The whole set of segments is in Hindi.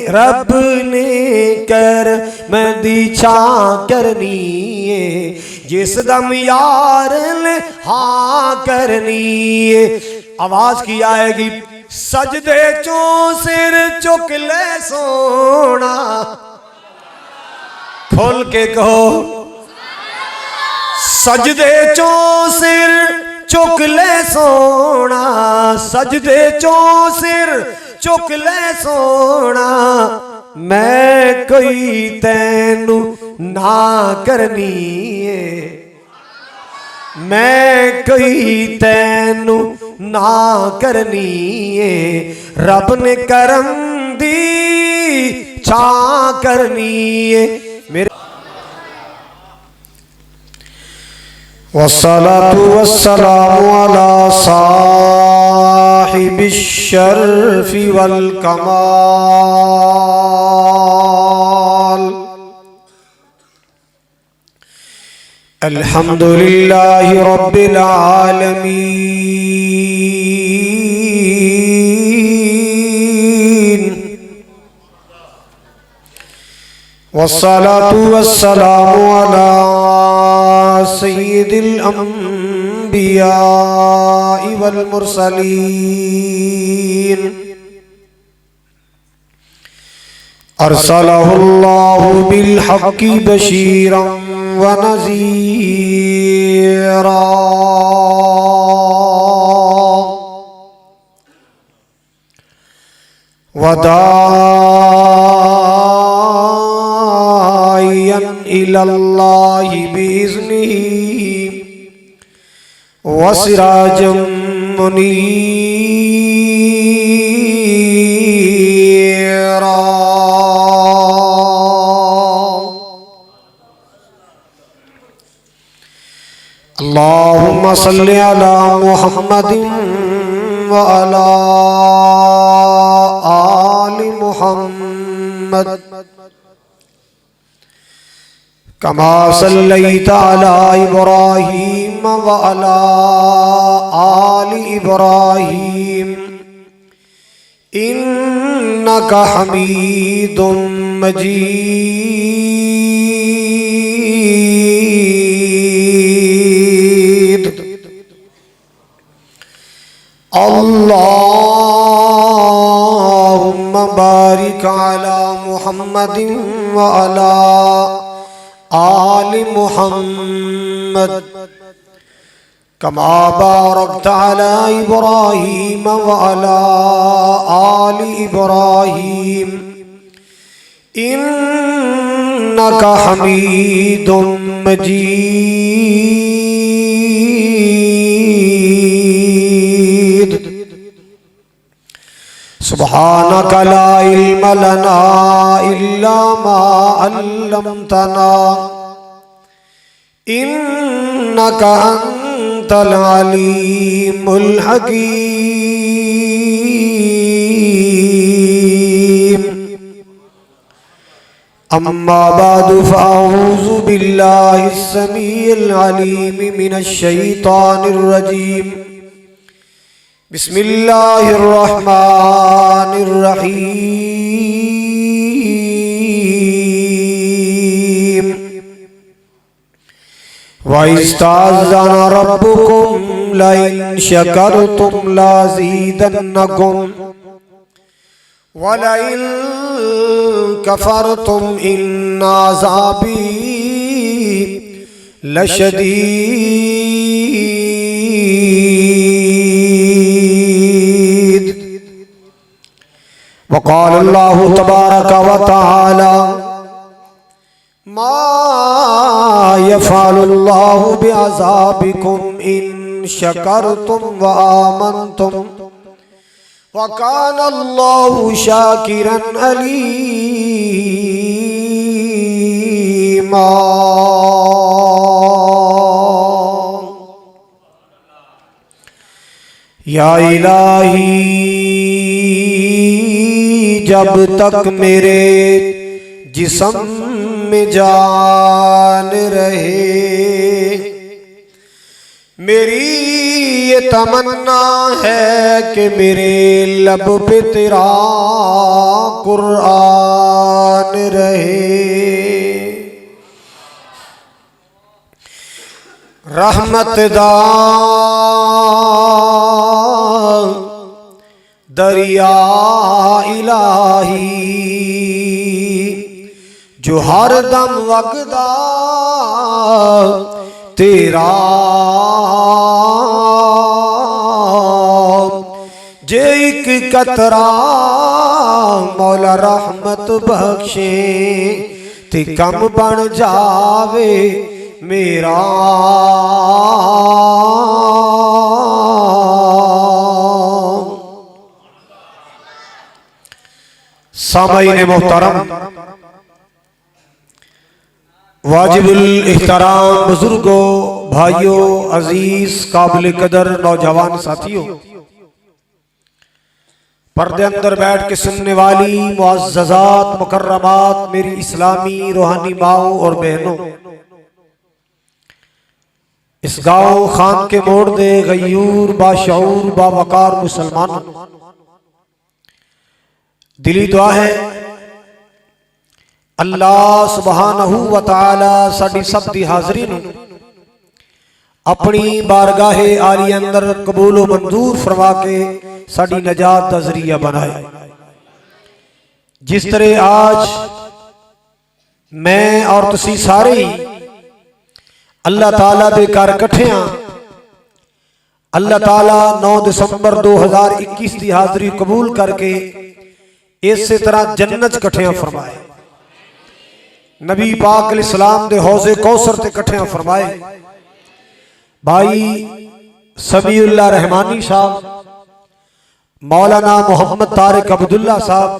रब ने कर मदी छा करनी है जिस दम यार ने हाँ करनी है। आवाज की आएगी सजदे चो सिर चुक ले सोना, खोल के कहो सजदे चो सिर चुक ले सोना, सजदे चो सिर चुक ले सोना, मैं कोई तैनू ना करनी है, मैं कोई तैनू ना करनी है, रब ने करम दी छा करनी है मेरे। वस्सलातु वस्सलामु अला साहिबिश शर्फि वल कमाल, अल्हम्दुलिल्लाहि रब्बिल आलमीन, वस्सलातु वस्सलामु अला सय्यिदिल अंबिया वल मुरसलीन, अरसलहुल्लाहु बिल हक़्क़ि बशीरन व नज़ीरा, व दाइयन इलल्लाहि बिइज़्निही व सिराजम मुनीरा। अल्लाहुम्मा सल्लि अला मुहम्मदिन व अला आलि मुहम्मद कमा सल्लैता अला इब्राहीम व अला आलि इब्राहीम इन्नका हमीदुम मजीद। अल्लाहुम्मा बारिक अला मुहम्मदिन व अला आलि मुहम्मद कमा बारकता अला इब्राहीम व अला आलि इब्राहीम इन्नका हमीदुम मजीद। सुब्हानका ला इल्म लना इल्ला मा अल्लमतना इन्नका अंतल अलीमुल हकीम। अम्मा बादु फ़अऊज़ु बिल्लाहिस समीइल अलीम मिनश शैतानिर रजीम। बिस्मिल्लाहिर रहमानिर रहीम। वइस्तअज़्ज़न रब्बुकुम लइन शकरतुम लज़ीदन्नकुम वलइन कफरतुम इन्न अज़ाबी लशदीद। वक़ाल अल्लाहु तबारक व तआला मा यफ़अलुल्लाहु बिअज़ाबिकुम इन शकरतुम व आमनतुम व काना अल्लाहु शाकिरन अलीमा। या इलाही जब तक मेरे जिस्म में जान रहे मेरी ये ये तमन्ना है कि मेरे लब पे तेरा कुरान रहे। रहमत दा दरिया इलाही जो हर दम वगदा तेरा, जे एक कतरा मौला रहमत बख्शे ते कम बन जावे मेरा। सामाईन मोहतरम, वाजिबुल इहतराम बुजुर्गों, भाइयों, अजीज काबिल कदर नौजवान साथियों, पर्दे अंदर बैठ के सुनने वाली मुअज़्ज़ज़ात मुकर्रमात मेरी इस्लामी रूहानी माओ और बहनों, इस गांव खान के मोड़ दे गयूर बाशऊर बावकार मुसलमानों, दिली दुआ है अल्लाह सुबहानहू व तआला साडी सब दी हाज़री नूं अपनी बारगाहे आली अंदर कबूल व मंजूर फरमा के साडी नजात दा ज़रिया बनाए। जिस तरह आज मैं और तुसी सारे ही अल्लाह ताला दे घर इकट्ठे हां, अल्लाह ताला 9 दिसंबर 2021 की हाज़री कबूल करके इस तरह जन्नत इकट्ठियां फरमाए, नबी पाक अलैहिस्सलाम दे हौज़े कौसर ते इकट्ठियां फरमाए। भाई सबीउल्लाह रहमानी साहब, मौलाना मोहम्मद तारिक अब्दुल्ला साहब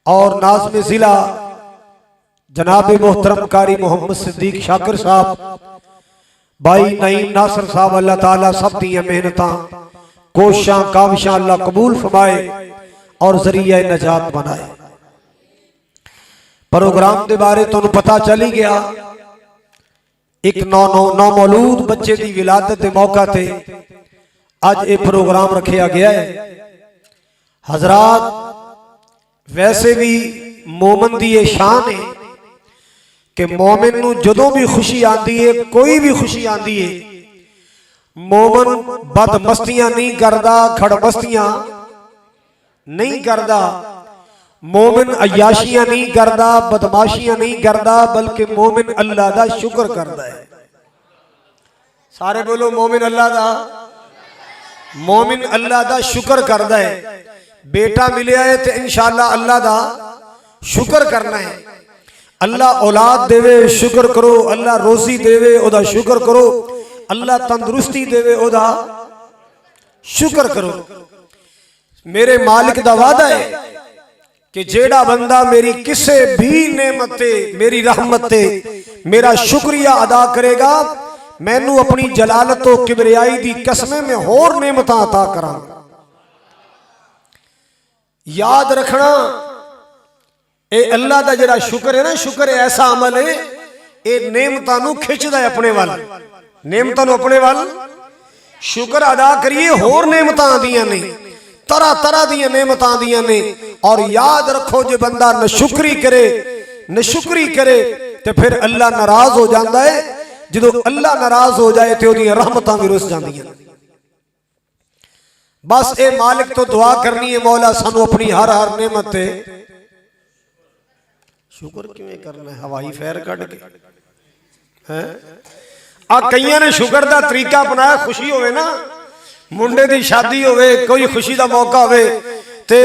और नाज़िम ज़िला जनाब मोहतरम कारी मोहम्मद सिद्दीक शाकिर साहब, भाई नईम नासर साहब, अल्लाह ताला सब दी मेहनतां कोशिशां काविशां अल्लाह कबूल फरमाए और जरिया नजात बनाए। प्रोग्राम के बारे तुहानू पता चल ही गया, एक नौ मौलूद बच्चे की विलादत के मौका ते अज ये प्रोग्राम रखा गया है। हजरात, वैसे भी मोमिन की यह शान है कि मोमिन नू जदों भी खुशी आती है, कोई भी खुशी आती है, मोमिन बदमस्तियां नहीं करता, खड़मस्तियां नहीं करता, मोमिन अयाशियां नहीं करता, बदमाशियां नहीं करता, बल्कि मोमिन अल्लाह दा शुक्र करता है। सारे बोलो मोमिन अल्लाह दा, मोमिन अल्लाह दा शुक्र करता है। बेटा मिले है तो इंशाअल्लाह अल्लाह दा शुक्र करना है। अल्लाह औलाद देवे शुक्र करो, अल्लाह रोजी देवे ओदा शुक्र करो, अल्लाह तंदुरुस्ती देवे ओदा शुक्र करो। मेरे मालिक दा वादा है कि जेड़ा बंदा मेरी किसी भी नेमत ते, मेरी रहमत ते मेरा शुक्रिया अदा करेगा, मैनू अपनी जलालत तो किबरियाई दी कसमें में होर नेमतां अता करांगा। याद रखना, ए अल्लाह दा जेड़ा शुक्र है ना, शुक्र है ऐसा अमल है, ये नेमतां नू खिंचदा है अपने वाल, नेमतां नू अपने वाल। शुक्र अदा करिए, होर नेमतां आदियां ने, तरह तरह दी नेमत आदियां ने। और याद रखो, जो बंदा नशुक्री करे, नशुक्री करे तो फिर अल्लाह नाराज हो जाता है। जो अल्लाह नाराज हो जाए तो ओदियां रहमतां भी रुस जांदियां। बस ए मालिक तो दुआ करनी है, मौला सानू अपनी हर हर नेमत ते शुक्र किवें करना है, हवाई फैर कट के हैं। आ कईयां ने शुक्र दा तरीका अपनाया, खुशी होवे ना, मुंडे की शादी होवे, कोई खुशी का मौका होवे ते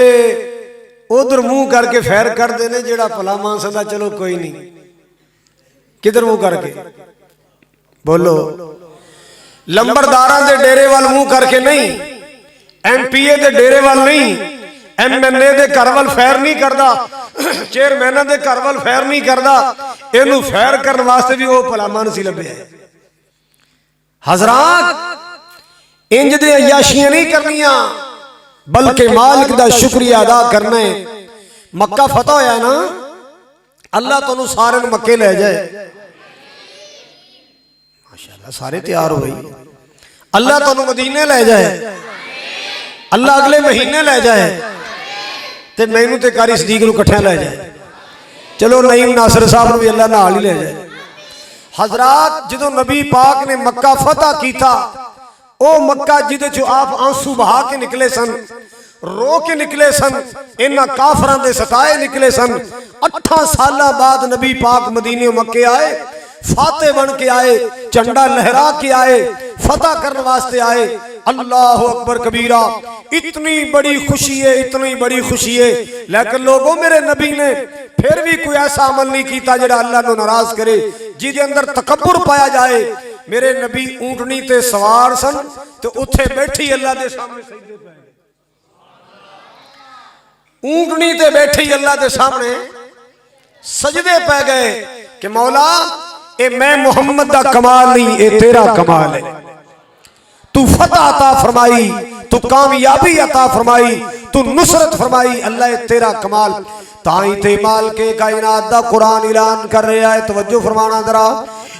उधर मुंह करके फैर करते हैं, जेड़ा भला मानसदा चलो कोई नहीं, किधर मुंह करके बोलो, लंबरदारां दे डेरे वाल मुंह करके नहीं, MPA दे डेरे वाल नहीं, MNA दे घर वाल फैर नहीं करता, चेयरमैन दे घर वाल फैर नहीं करता, इनू फैर करने वास्ते भी वो भला मानसी लभे है। हजरात, इंज दे अयाशियां नहीं करनियां, बल्कि मालिक दा शुक्रिया अदा करना है। मक्का फतह होया ना, अल्लाह तुहानू सारे मक्के ले जाए। माशाअल्लाह, सारे तैयार हो गए। अल्लाह तुहानू मदीने लै जाए, अल्लाह अगले महीने लै जाए, तो मैनू तो कारी सदीक नू कट्ठिया लै जाए। चलो नईम नासिर साहब भी अल्लाह नाल ही ले जाए। हजरात जो नबी पाक ने मक्का फतह किया, वो मक्का जिदे चो आप आंसू बहा के निकले सन, रो के निकले सन, इन्हां काफरां दे सताए निकले सन। 8 साल बाद नबी पाक मदीने मक्के आए, फाते बन के आए, झंडा लहरा के आए, फतह करने वास्ते आए। अल्लाह अकबर कबीरा। इतनी बड़ी खुशी है, इतनी बड़ी खुशी है, लेकिन लोगों मेरे नबी ने फिर भी कोई ऐसा अमल नहीं किया जो अल्लाह को नाराज करे, जिदे अंदर तकब्बुर पाया जाए। मेरे नबी ऊंटनी ते सवार सन, तो उत्थे बैठी अल्लाह के सामने सजदे पे, ऊंटनी ते बैठी अल्लाह के सामने सजदे पै गए कि मौला ए मैं मुहम्मद दा कमाल नहीं, ए तेरा कमाल है। तू फतह अता फरमाई, तू कामयाबी अता फरमाई, तू नुसरत फरमाई, अल्लाह तेरा कमाल। ताई ते माल के कायनात दा कुरान ऐलान कर रहा है, तवज्जो फरमाना जरा।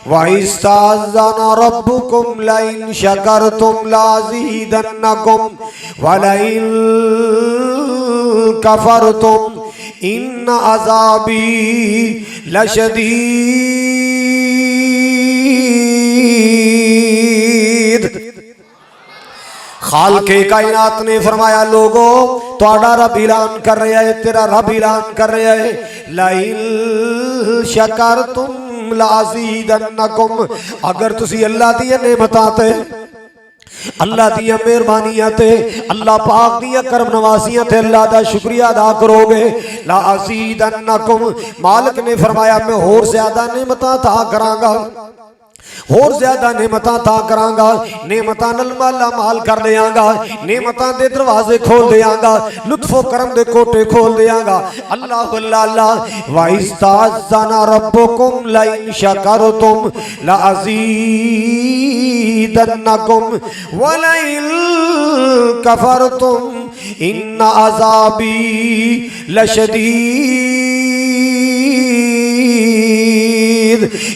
वाइस्ताज़ना रब्बुकुम लाइन शकरतुम लाज़ीदन्नकुम वलाइन कफरतुम इन अज़ाबी लशदीद। खालके कायनात ने फरमाया लोगो तुहाडा रब ऐलान कर रहा है, तेरा रब ऐलान कर रहा है, लाइन शकरतुम लाज़ीदन्नकुम, अगर तुसी अल्लाह दी नेमतां ते, अल्लाह दी मेहरबानियां ते, अल्लाह पाक दी करम नवाजियां ते अल्लाह दा शुक्रिया अदा करोगे, लाज़ीदन्नकुम, मालिक ने फरमाया मैं होर ज्यादा नेमतां अता करांगा, होर ज्यादा नेमतां अता करांगा, नेमतां नाल माला माल कर देंगा, नेमतां दे दरवाजे खोल देंगा, लुत्फो करम दे कोटे खोल देंगा। अल्लाह अल्लाह वाइस्ताज़ना रब्बुकुम लाइन शकरतुम लाज़ीदन्नकुम वलाइन कफरतुम इन अज़ाबी लशदीद।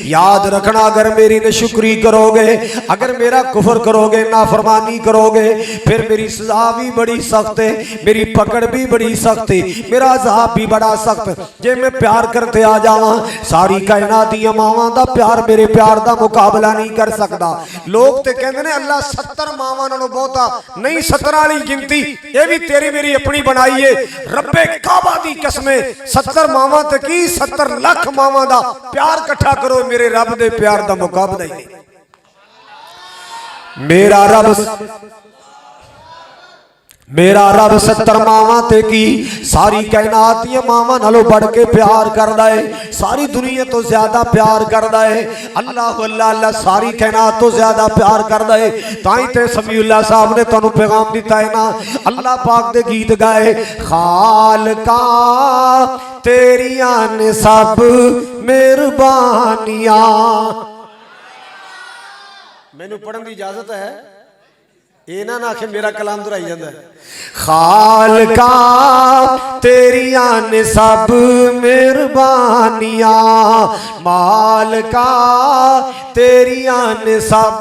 याद रखना, अगर मेरी शुक्री करोगे, अगर मेरा कुफर करोगे, नाफरमानी करोगे, फिर मेरी सजा भी बड़ी सख्त है, मेरी पकड़ भी बड़ी सख्त है, मेरा अज़ाब भी बड़ा सख्त। जे मैं प्यार करते आ जावा, सारी कायनात दी मावां दा प्यार मेरे प्यार दा मुकाबला नहीं कर सकता। लोग ते कहंदे ने अल्लाह 70 मावां नालों बहुता नहीं, 70 वाली गिनती ये भी तेरी मेरी अपनी बनाई है। रब्बे काबा दी कसमें 70 मावां ते की 70 लाख मावां दा प्यार इकट्ठा करो, मेरे रब दे प्यार दा मुकाबला ही नहीं। मेरा रब 70 मावां ते की सारी कायनात दी मावां नालों बढ़ के प्यार करदा है, सारी दुनिया तो ज्यादा प्यार करदा है। अल्लाह अल्लाह अल्लाह सारी कायनात तो ज्यादा प्यार करदा है। ताई ते समीउल्लाह साहब ने तुहानू पैगाम दिता है ना, अल्लाह पाक दे गीत गाए, खालका तेरियां ने सब मेहरबानियां। मैनू पढ़न की इजाजत है, ये ना आखे मेरा कलाम दुहराई जाता है। खालका तेरियां ने सब मेहरबानियां, मालका तेरियां ने सब,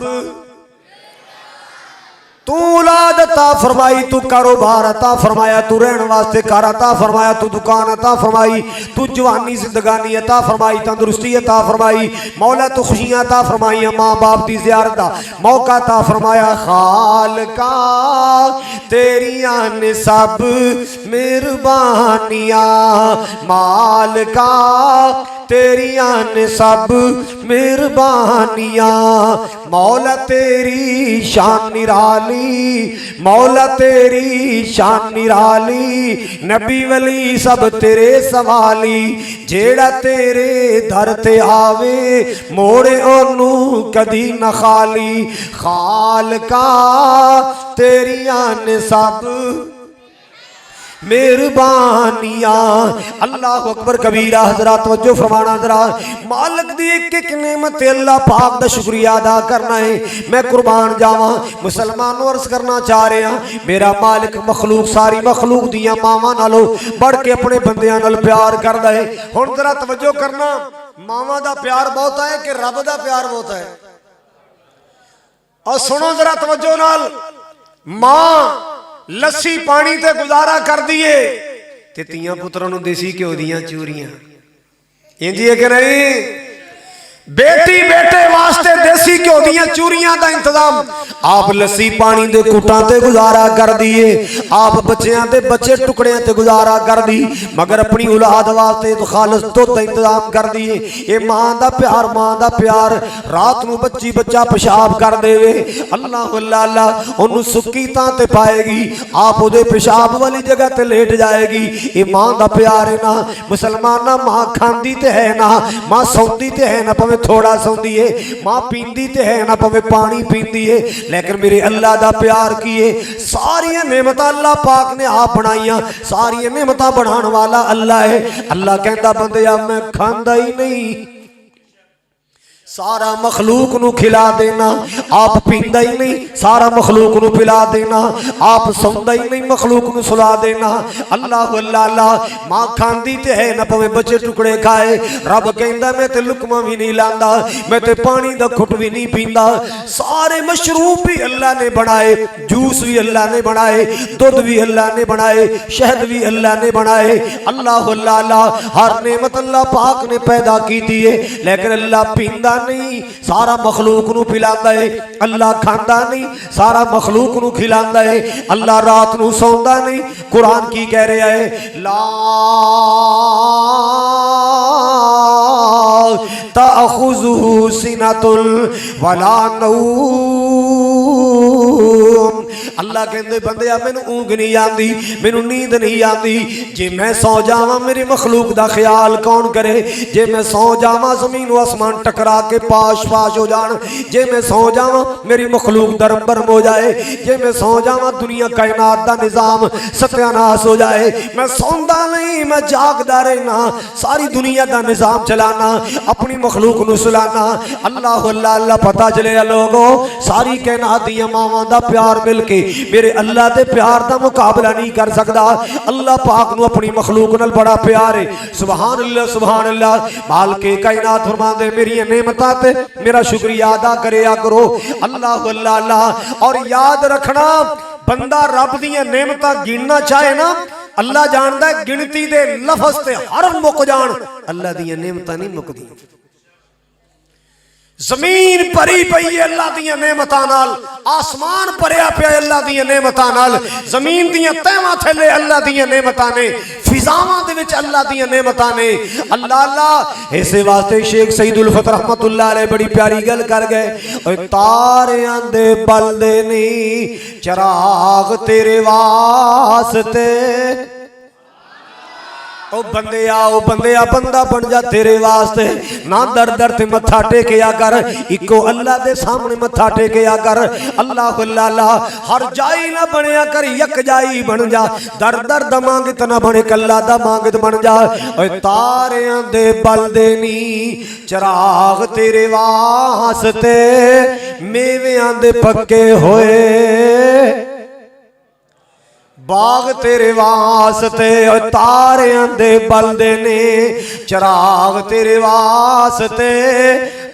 तू औलाद अता फरमाई, तू कारोबार अता फरमाया, तू रहने वास्ते घर अता फरमाया, तू दुकान अता फरमाई, तू जवानी जिंदगानी अता फरमाई, तंदुरुस्ती अता फरमाई, मौला तू खुशियां अता फरमाई, माँ बाप की ज़ियारत दा मौका अता फरमाया। खालका तेरियां ने सब मेहरबानियां, मालका तेरियां ने सब मेहरबानियां, मौला तेरी शान निराली, मौला तेरी शान निराली, नबी वली सब तेरे सवाली, जेड़ा तेरे दर ते आवे मोड़े ओनू कदी न खाली। खालका तेरियां ने सब मेहरबानियां। अल्लाह अकबर कबीरा। हजरात तवज्जो फरमाना जरा, मालिक दी एक एक नेमत अल्लाह पाक दा शुक्रिया अदा करना है। मैं कुर्बान जावा मुसलमानों अर्ज करना चाह रहा, मेरा मालिक मखलूक सारी मखलूक दियां मावां नालों बढ़ के अपने बंदियां नाल प्यार करदा है। हुण जरा तवज्जो करना, मावां दा प्यार बहुत है कि रब दा प्यार बहुत है? और सुनो जरा तवज्जो नाल, मां लस्सी पानी ते गुजारा कर दिए ते तियां पुत्रां नूं देसी घ्यो दियां चूरियां, इंज है कि नहीं? बेटी बेटे वास्ते देसी घ्यो दियां चूरियां दा इंतजाम, आप लस्सी पानी दे कुटां ते गुजारा कर दिए, आप बच्चियां दे बच्चे टुकड़ियां ते गुजारा कर दी, मगर अपनी औलाद वास्ते तो खालस दुध दा इंतजाम कर दिए। ये मां दा प्यार, रात नूं बच्ची बच्चा पेशाब कर देवे, अल्लाह अल्लाह ओनू सुक्की तां ते पाएगी, आप ओदे पेशाब वाली जगह ते लेट जाएगी। ये मां दा प्यार है ना मुसलमाना, मां खांदी ते है ना, मां सौंदी ते है ना, पवे थोड़ा सौंदी है, मां पींदी ते है ना पवे पानी पींदी है, लेकिन मेरे अल्लाह दा प्यार की है। सारी नेमत अल्लाह पाक ने आप बनाइया, सारी नेमत बनाने वाला अल्लाह है। अल्लाह कहता बंदया मैं खांदा ही नहीं, सारा मखलूक नू खिला देना, आप पींदा ही नहीं, सारा मखलूक नू पिला देना, आप सौंदा ही नहीं, मखलूक नू सुला देना। अल्लाह अल्लाह, मां खांदी ते है ना पवे बच्चे टुकड़े खाए, रब कहंदा मैं ते लुकमा भी नहीं लांदा, मैं ते पानी दा घुट भी नहीं पींदा। सारे मशरूब भी अल्लाह ने बनाए, जूस भी अल्लाह ने बनाए, दूध भी अल्लाह ने बनाए, शहद भी अल्लाह ने बनाए। अल्लाह अल्लाह, हर नेमत अल्लाह पाक ने पैदा की दी है, लेकिन अल्लाह पींदा नहीं, सारा मखलूक नू पिलांदा है। अल्लाह खांदा नहीं, सारा मखलूक नू खिलांदा है। अल्लाह रात नू सौंदा नहीं। कुरान की कह रहा है, ला ताखुजुहु सिनतुल वला नौम। अल्लाह कहते बंदिया मैनू ऊँग नहीं आती, मैनू नींद नहीं आती, जे मैं सौ जावा मेरी मखलूक का ख्याल कौन करे, जे मैं सौ जावा जमीन आसमान टकरा के पाश पाश हो जान, जे मैं सौ जावा मेरी मखलूक धर्म भरम हो जाए, जे मैं सौ जावा दुनिया कायनात का निज़ाम सत्यानाश हो जाए। मैं सौंदा नहीं, मैं जागदा रहना, सारी दुनिया का निज़ाम चलाना, अपनी मखलूक नू सुलाना। अल्लाह अल्लाह अल्लाह, पता चले लोगो सारी कायनात दी मावां दा प्यार मिल के मेरे अल्लाह दे प्यार दा मुकाबला नहीं कर सकता। अल्लाह पाक नू अपनी मखलूक नाल बड़ा प्यार है। सुभान अल्लाह सुभान अल्लाह। मालिक कायनात फरमांदे मेरी नेमतां ते मेरा शुक्रिया अदा करया करो। अल्लाह अल्लाह अल्लाह। और याद रखना, बंदा रब दी नेमतां गिनना चाहे ना, अल्लाह जानदा है गिनती दे लफ्ज़ ते हरफ मुक जान, अल्लाह दी नेमतां नहीं मुकदी। जमीन भरी पई है अल्लाह दी नेमतां नाल, आसमान भरिया पिया अल्लाह दी नेमतां नाल, जमीन दी तहवां थले अल्लाह दी नेमतां ने, फिजावां दे विच अल्लाह दी नेमतां ने। अल्लाह अल्लाह, इस वास्ते शेख सईदुल फत रहमतुल्लाह अलैह बड़ी प्यारी गल कर गए, ओए तारियां दे बलदे नी चराग तेरे वास्ते। ओ बंदिया बंदा बन जा तेरे वास्ते, ना दर दर ते मत्था टेकिया कर, इको अल्लाह दे सामने मत्था टेकिया कर। अल्लाह अल्लाह, हर जाई ना बनया कर, यक जाई बन जा, दर दर दा मांगित ना बने, कल्ला दा मांगित बन जा। ओए तारियां दे बलदे नी चराग तेरे वास्ते, मेवियां दे पक्के होए बाग तेरे वास्ते, तारियां दे बलदे ने चराग तेरे वास्ते,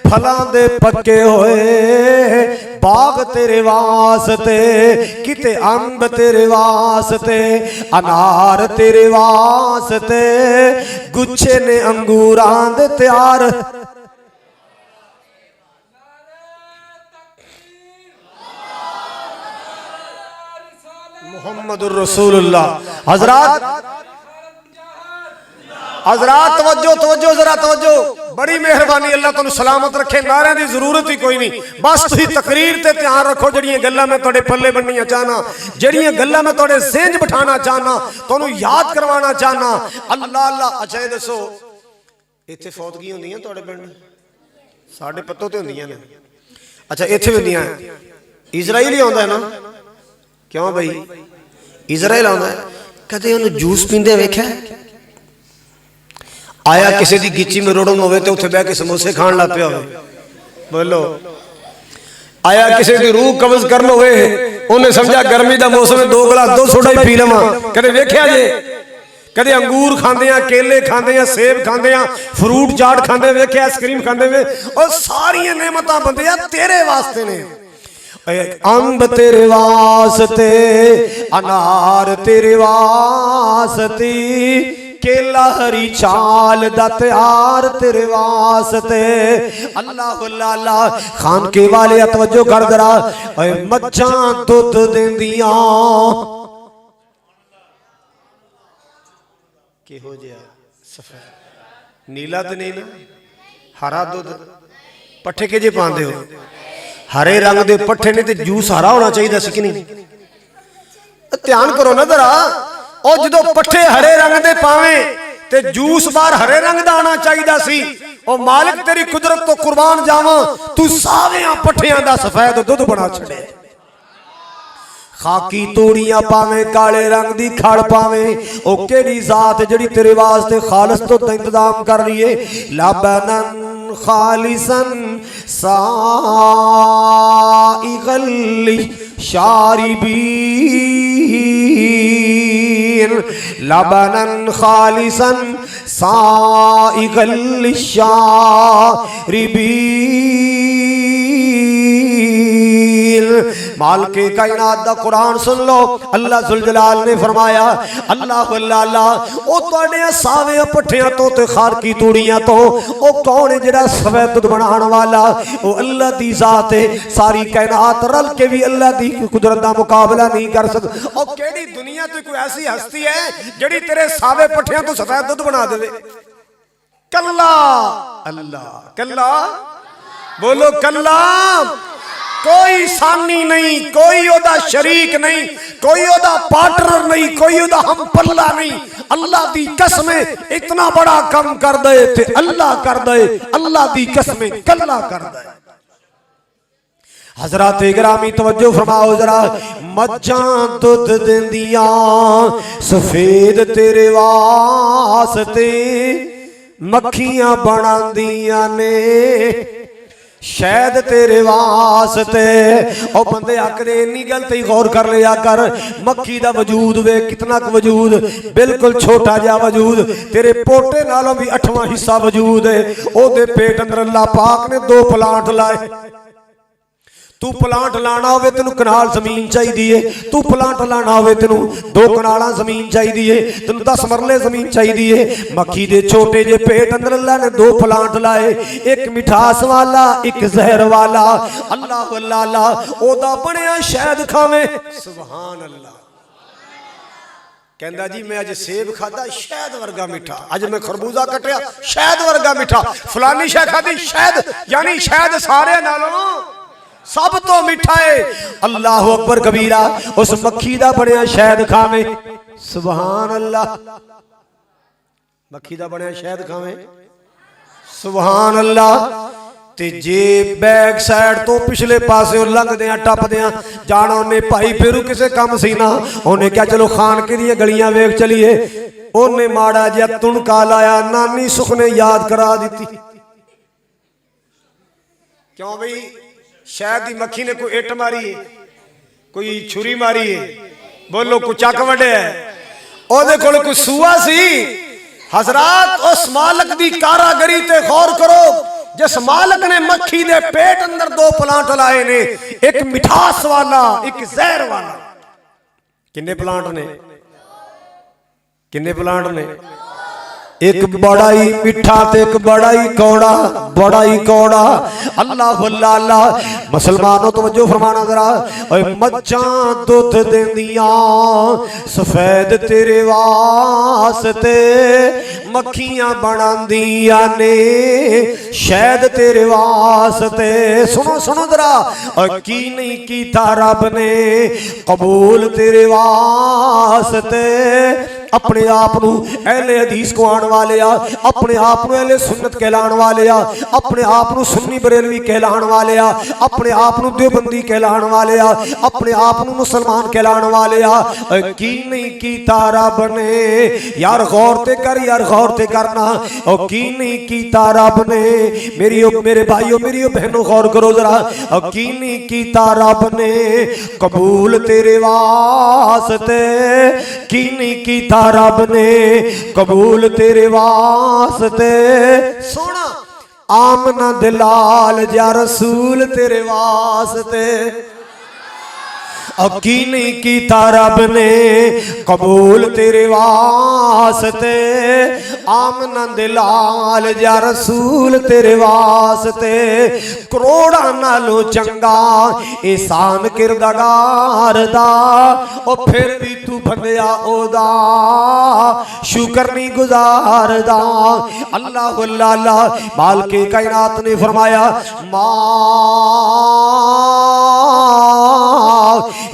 फलां दे पक्के होए बाग तेरे वास्ते, किते अंब तेरे वास्ते, अनार तेरे वास्ते, गुच्छे ने अंगूरां दे तैयार। मुहम्मदुर रसूलुल्लाह। हजरात हजरात तवज्जो तवज्जो जरा तवज्जो, बड़ी मेहरबानी, अल्लाह तुहानू सलामत रखे। नारियां की जरूरत ही कोई नहीं, बस तुसीं तकरीर ते ध्यान रखो। जड़ियां गल्लां मैं तुहाडे पल्ले बन्नियां चाहना, जड़ियां गल्लां मैं तुहाडे ज़हन च बिठाना चाहना, तुहानू याद करवाना चाहना। अल्लाह अल्लाह। अच्छा ये दसो, इत्थे फौतगी हुंदियां तुहाडे पिंड? साडे पत्तों ते हुंदियां ने। अच्छा इत्थे भी हुंदियां? इजराइल ही आउंदा है ना? क्यों भाई इजराइल आउंदा है? कदे उन्हें जूस पींदे वेख्या? आया किसी की गिच्ची में रोड़न होवे ते उत्थे बह के समोसे खाण लग पिया होवे? बोलो। आया किसी की रूह कब्ज कर होवे, उन्हें समझा गर्मी का मौसम 2 गिलास 2 सोडा ही पी लवां? कदे वेख्या जे? कदे अंगूर खांदे आ, केले खांदे आ, सेब खांदे आ, फ्रूट चाट खांदे वेख्या, आइसक्रीम खांदे वे? और सारियां नेमतां बंदियां तेरे वास्ते ने। अंब तेरे वास्ते, अनार तेरे वास्ते, केला हरी छाल दा त्यार तेरे वास्ते। अल्लाह अल्लाह खान के वाले तवज्जो कर जरा, मच्छां दुध देंदियां किहो जिहा सफेद नीला तो नहीं ना, हरा दुध पट्ठे के जे पांदे हो, हरे रंग दे पट्ठे ने ते जूस हरा होना चाहिए सी कि नहीं? ध्यान करो ना जरा, और जो पट्ठे हरे रंग दे पावे ते जूस बार हरे रंग दा आना चाहिए सी। ओ मालिक तेरी कुदरत तो कुर्बान जावां, तू सावियां पट्ठियां दा सफेद दुध बना छड़े। खाकी तोड़ियां पावे, काले रंग दी खड़ पावे, ओ केड़ी जात जड़ी तेरे वास्ते खालिस तो इंतजाम कर रही है। लबनन खालिसन साइगल शारिबीन, लबनन खालिसन साइगल शारिबीन। माल के कायनात दा कुरान सुन लो, अल्लाह जुल जलाल ने फरमाया, अल्लाह अल्लाह ओ तुहाडे सावे पट्ठियां तो ते खार की तूड़ियां तो ओ कौन है जेड़ा सफेद दुध बनाने वाला? ओ अल्लाह दी जात है। सारी कायनात रल के भी अल्लाह दी कुदरत दा मुकाबला नहीं कर सकती। ओ केड़ी दुनिया ते कोई ऐसी हस्ती है जेड़ी तेरे सावे पट्ठियां तो सफेद दुध बना देवे? कल्ला अल्लाह, कल्ला बोलो कल्ला। कोई सानी नहीं, कोई ओदा शरीक नहीं, कोई ओदा पार्टनर नहीं, कोई ओदा हम पल्ला नहीं। अल्लाह दी कसम इतना बड़ा काम कर दे ते अल्लाह कर दे, अल्लाह दी कसम कल्ला कर दे। हजरत गिरामी तवज्जो फरमाओ जरा, मच्छां दुध देंदियां सफेद तेरे वास्ते, मक्खियां बनांदियां ने शहद तेरे वास्ते। और बंदे आखदे इन्नी गल ते गौर कर लिया कर, मक्खी दा वजूद वे कितना वजूद, बिल्कुल छोटा जा वजूद, तेरे पोटे नालों भी 8वां हिस्सा वजूद है। ओदे पेट अंदर अल्लाह पाक ने 2 प्लांट लाए। तू प्लांट लाना होवे तेनू कनाल जमीन चाहिए, तू प्लांट लाना होवे तेनू 2 कनाल जमीन चाहिए, तेनू 10 मरले जमीन चाहिए। मक्खी दे छोटे जे पेट अंदर अल्लाह ने 2 प्लांट लाए, एक मिठास वाला एक जहर वाला। अल्लाह अल्लाह अल्लाह ओदा बनया शहद खावे, सुभान अल्लाह। कहंदा जी मैं अज सेब खादा शहद वर्गा मीठा, अज मैं खरबूजा कटिया शहद वर्गा मीठा, फलानी शह खादी शहद, यानी शहद सारे नालों सब तो मीठा है। अल्लाह अकबर कबीरा, उस मक्खी दा बनया शहद खावे, सुभान अल्लाह। मक्खी दा बनया शहद खावे, सुभान अल्लाह। ते जे बैक साइड तो पिछले पासे लंघदियां टपदियां जाना उन्हें भाई फेरू किसे काम सी ना, उन्हें क्या चलो खान के लिए गलियां वेख चलिए, उन्हें माड़ा जिहा तुणका लाया, नानी सुख ने याद करा दी। क्यों भाई? शायद ही मक्खी ने कोई इट मारी है, कोई छुरी मारी है, बोलो कोई चक वड्या है, ओदे कोल कोई सूआ सी। हजरात उस मालक दी कारागरी ते गौर करो, जिस मालक ने मक्खी दे पेट अंदर 2 प्लांट लाए ने, एक मिठास वाला एक जहर वाला। किन्ने प्लांट ने? किन्ने प्लांट ने? एक बड़ा ही मिठा ते एक बड़ा ही कौड़ा, बड़ा ही कौड़ा। अल्लाह अल्लाह अल्लाह। मुसलमानों तवज्जो फरमाना जरा, ओए मच्छां दुध देंदियां सफेद तेरे वास्ते, मक्खियां बनांदियां ने शहद तेरे वास्ते। सुनो सुनो जरा, की नहीं कीता रब ने कबूल तेरे वास्ते। अपने आप को अहले हदीस को आने वाले आ, अपने आप को अहले सुन्नत कहलाने वाले आ, अपने आप को सुन्नी बरेलवी कहलाने वाले आ, अपने आप को देवबंदी कहलाने वाले आ, अपने आप को मुसलमान कहलाने वाले आ। की नहीं कीता रब ने, यार गौर ते कर, यार गौर ते करना। और की नहीं कीता रब ने, मेरे भाइयों मेरी बहनों गौर करो जरा। और की नहीं कीता रब ने कबूल तेरे वास्ते, की नहीं कीता रब ने कबूल तेरे वास्ते। सोना आमना दिलाल या रसूल तेरे वास्ते। अकी नहीं कीता रब ने कबूल तेरे वास्ते, आमना दे लाल या रसूल तेरे वास्ते, करोड़ा नालों चंगा एहसान किरदार दा, ओ फिर भी तू बंदिया ओदा शुक्र नहीं गुजारदा। अल्लाह अल्लाह मालिके कायनात ने फरमाया मा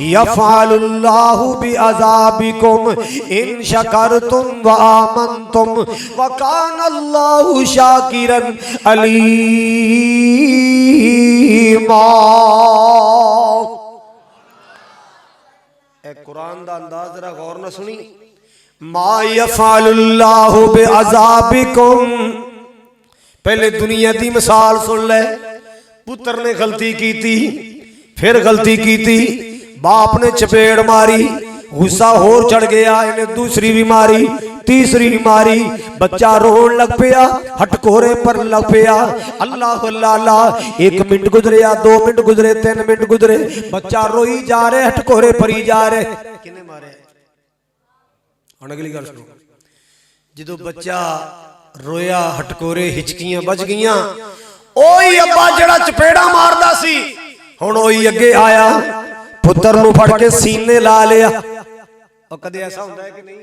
यफ़अलुल्लाहु बिअज़ाबिकुम इन शकरतुम व आमनतुम व कानल्लाहु शाकिरन अलीमा। ए कुरान दा अंदाज जरा गौर न सुनी। मा यफ़अलुल्लाहु बिअज़ाबिकुम, पहले दुनिया दी मिसाल सुन ले। पुत्र ने गलती की थी, फिर गलती की थी, बाप ने चपेड़ मारी, गुस्सा होर चढ़ गया, इन्हें दूसरी भी मारी, तीसरी भी मारी, बच्चा रोन लग पिया, हटकोरे पर लग पिया। अल्लाह अल्लाह, 1 मिनट गुजरिया, 2 मिनट गुजरे, 3 मिनट गुजरे, बच्चा रोई जा रहे, हटकोरे परी जा रहे। किने मारे? अगली गल सुनो। जो बच्चा रोया, हटकोरे हिचकियां बज गईयां, ओही अब्बा जड़ा चपेड़ा मारदा सी हुण ओही अगे आया, पुत्र नूं फड़ के सीने ला लिया। और कदे ऐसा हुंदा है कि नहीं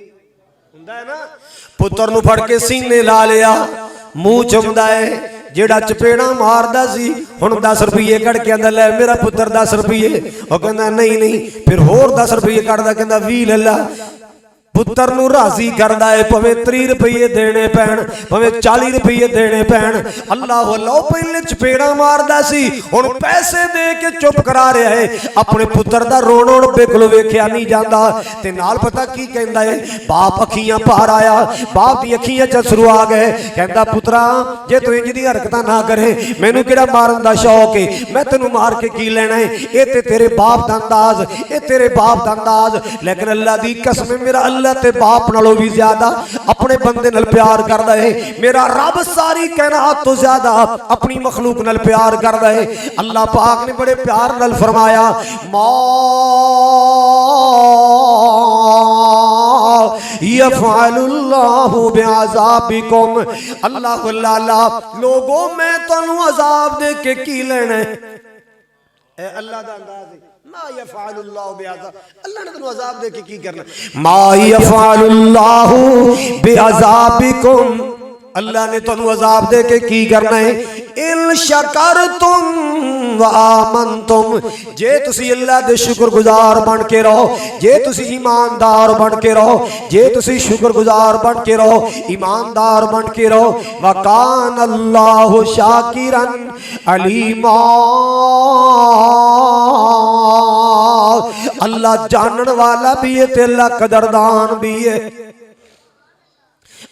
हुंदा है ना? पुत्र नूं फड़ के सीने ला लिया, मुंह चुमदा है। जेड़ा चपेड़ा मारदा सी हुण 10 रुपये कढ़ के आंदा ले मेरा पुत्र 10 रुपये। और कहंदा नहीं नहीं, फिर होर 10 रुपये कढ़दा, कहंदा 20 ले ला। पुत्र नूं राजी करदा है, भावें 30 रुपये देने पैण, भावें 40 रुपये देने पैण। अल्लाह अल्लाह, पहले चपेड़ा मारदा सी हुण पैसे दे के चुप करा रहा है। अपने पुत्र दा रोना बिल्कुल वेख्या नहीं जांदा। ते नाल पता की कहंदा है, बाप अखियां पार आया, बाप दी अखियां च अश्रू आ गए। कहंदा पुत्रा जे तू इंज दी हरकतां ना करे, मैनू किहड़ा मारन दा शौक है, मैं तेनू मार के की लेना है। ये ते तेरे बाप दा अंदाज, ये तेरे बाप दा अंदाज। लेकिन अल्लाह दी कसम, मेरा अल्लाह ते बाप नालों भी ज्यादा अपने बंदे नाल प्यार करदा है। मेरा रब सारी कायनात तो ज्यादा अपनी मखलूक नाल प्यार करदा है। अल्लाह पाक ने बड़े प्यार नाल फरमाया मा यफ़अलुल्लाहु बिअज़ाबिकुम। अल्लाह अल्लाह, लोगों मैं तुहानू अजाब दे के की लेना है। ए अल्लाह दा अंदाज है, मा यफ़अलुल्लाहु बिअज़ाब, अल्लाह ने तेनू अजाब दे के की करना। मा यफ़अलुल्लाहु बिअज़ाबिकुम, अल्लाह ने तुहानू अजाब दे के की करना है। इन शकरतुम व आमनतुम, जे तुसी अल्लाह दे शुक्रगुजार बन के रहो, जे तुसी ईमानदार बन के रहो, जे तुसी शुक्रगुजार बन के रहो, ईमानदार बन के रहो। व कान अल्लाहु शाकिरन अलीमा, अल्लाह जानन वाला भी है ते अल्लाह कदरदान भी है।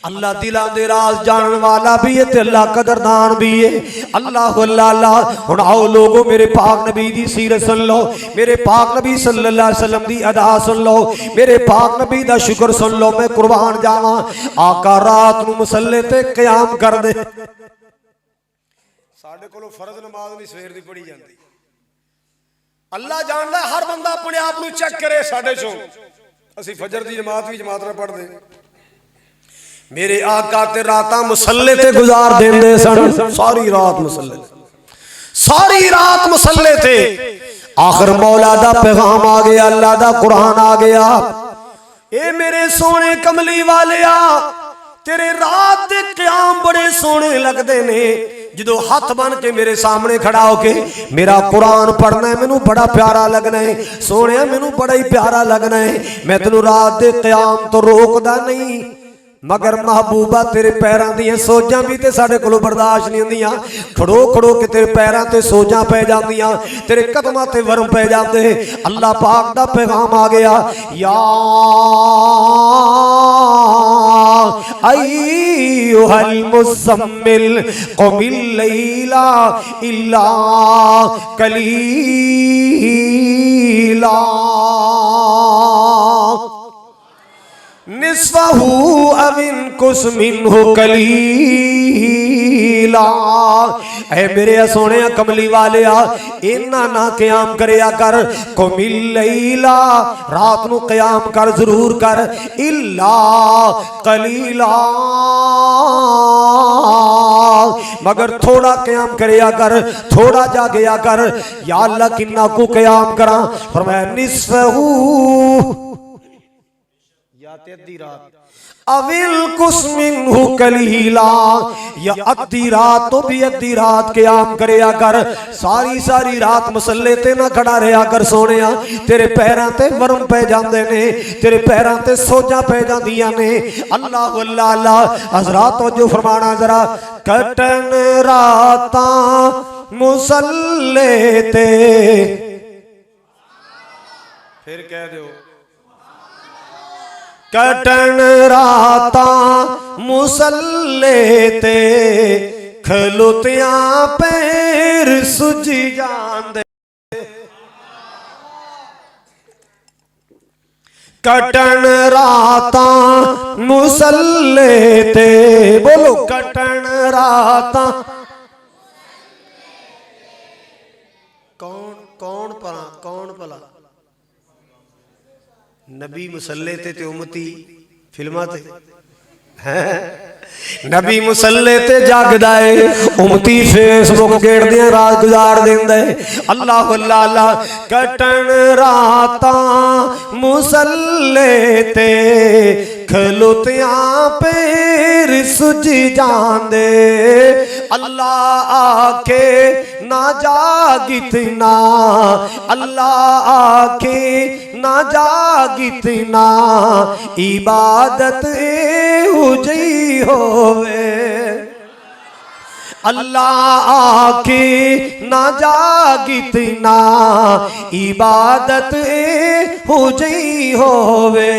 अल्लाह दिलां दे राज जानन वाला भी है ते अल्लाह कदरदान भी है। अल्लाह अल्लाह। हुण आओ लोगो, मेरे पाक नबी दी सीरत सुन लो, मेरे पाक नबी सल्लल्लाहु अलैहि वसल्लम दी अदा सुन लो, मेरे पाक नबी दा शुक्र सुन लो। मैं कुर्बान जावां, आका रात नूं मुसल्ले ते क़याम कर दे। साडे कोलों फर्ज नमाज नहीं सवेर दी पढ़ी जांदी। अल्लाह जानदा हर बंदा अपने आप नूं चेक करे। साडे चों असीं फजर दी जमात भी जमात नाल पढ़दे। मेरे आका ते रातां मुसल्ले ते गुजार देंदे सन, सारी रात मुसल्ले, सारी रात मुसल्ले थे। आखिर मौला दा पैगाम आ गया, अल्लाह दा कुरान आ गया। ए मेरे सोने कमली वालिया, तेरे रात दे क़याम बड़े सोने लगदे ने। जो हाथ बन के मेरे सामने खड़ा होके मेरा कुरान पढ़ना है, मैनू बड़ा प्यारा लगना है। सोने मैनू बड़ा ही प्यारा लगना है। मैं तेनू रात दे क़याम तो रोकदा नहीं, मगर महबूबा तेरे पैरों दी सोजां भी ते साडे कोलों बर्दाश्त नहीं हुंदियां। खड़ो खड़ो के तेरे पैरों ते सोजां पै जांदियां, तेरे कदमां ते वरम पै जांदे। अल्लाह पाक दा पैगाम आ गया, या अय्युहल मुज़म्मिल क़ुमिल लैला इल्ला कलीला निस्फहु अव इनकुस मिन्हु कलीला ऐ मेरे सोने कमली वाले इन्ना ना क़याम करया कर। कुमिल लैला रात नू क़याम कर जरूर कर, इल्ला कलीला मगर थोड़ा क़याम करया कर, थोड़ा जागया कर। या अल्लाह किन्ना को क़याम करा, फरमाया निस्फहू या अद्धी रात, अविल कुस्मिनहु कलीला या अद्धी रात तो भी अद्धी रात क़याम करया कर। सारी सारी रात मसले ते ना खड़ा रहा कर सोनिया, तेरे पैरां ते वरम पै जांदे ने, तेरे पैरां ते सोजा पै जांदियां ने। अल्लाह अल्लाह अल्लाह हज़रात तवज्जो फरमाना जरा। कटन रातां मुसल्ले ते, फिर कह दो कटन रातां मुसल्ले ते, खलोतियां पैर सुजी जांदे। कटन रातां मुसल्ले ते, बोलो कटन रातां। कौन कौन भला, कौन भला? नबी मुसल्ले ते उम्मती फिल्मा ते हैं। नबी मुसल्ले ते जागदा है, उम्मती फेसबुक गेड़दियां रात गुजार देंदा है। अल्लाह अल्लाह अल्लाह। कटन रातां मुसल्ले ते, खलोतियां पैर सुजी जांदे। अल्लाह आखे ना जागितना, अल्लाह आखे ना जागितना, इबादत हो जई होवे। अल्लाह आखे ना जागितना, इबादत हो जई होवे।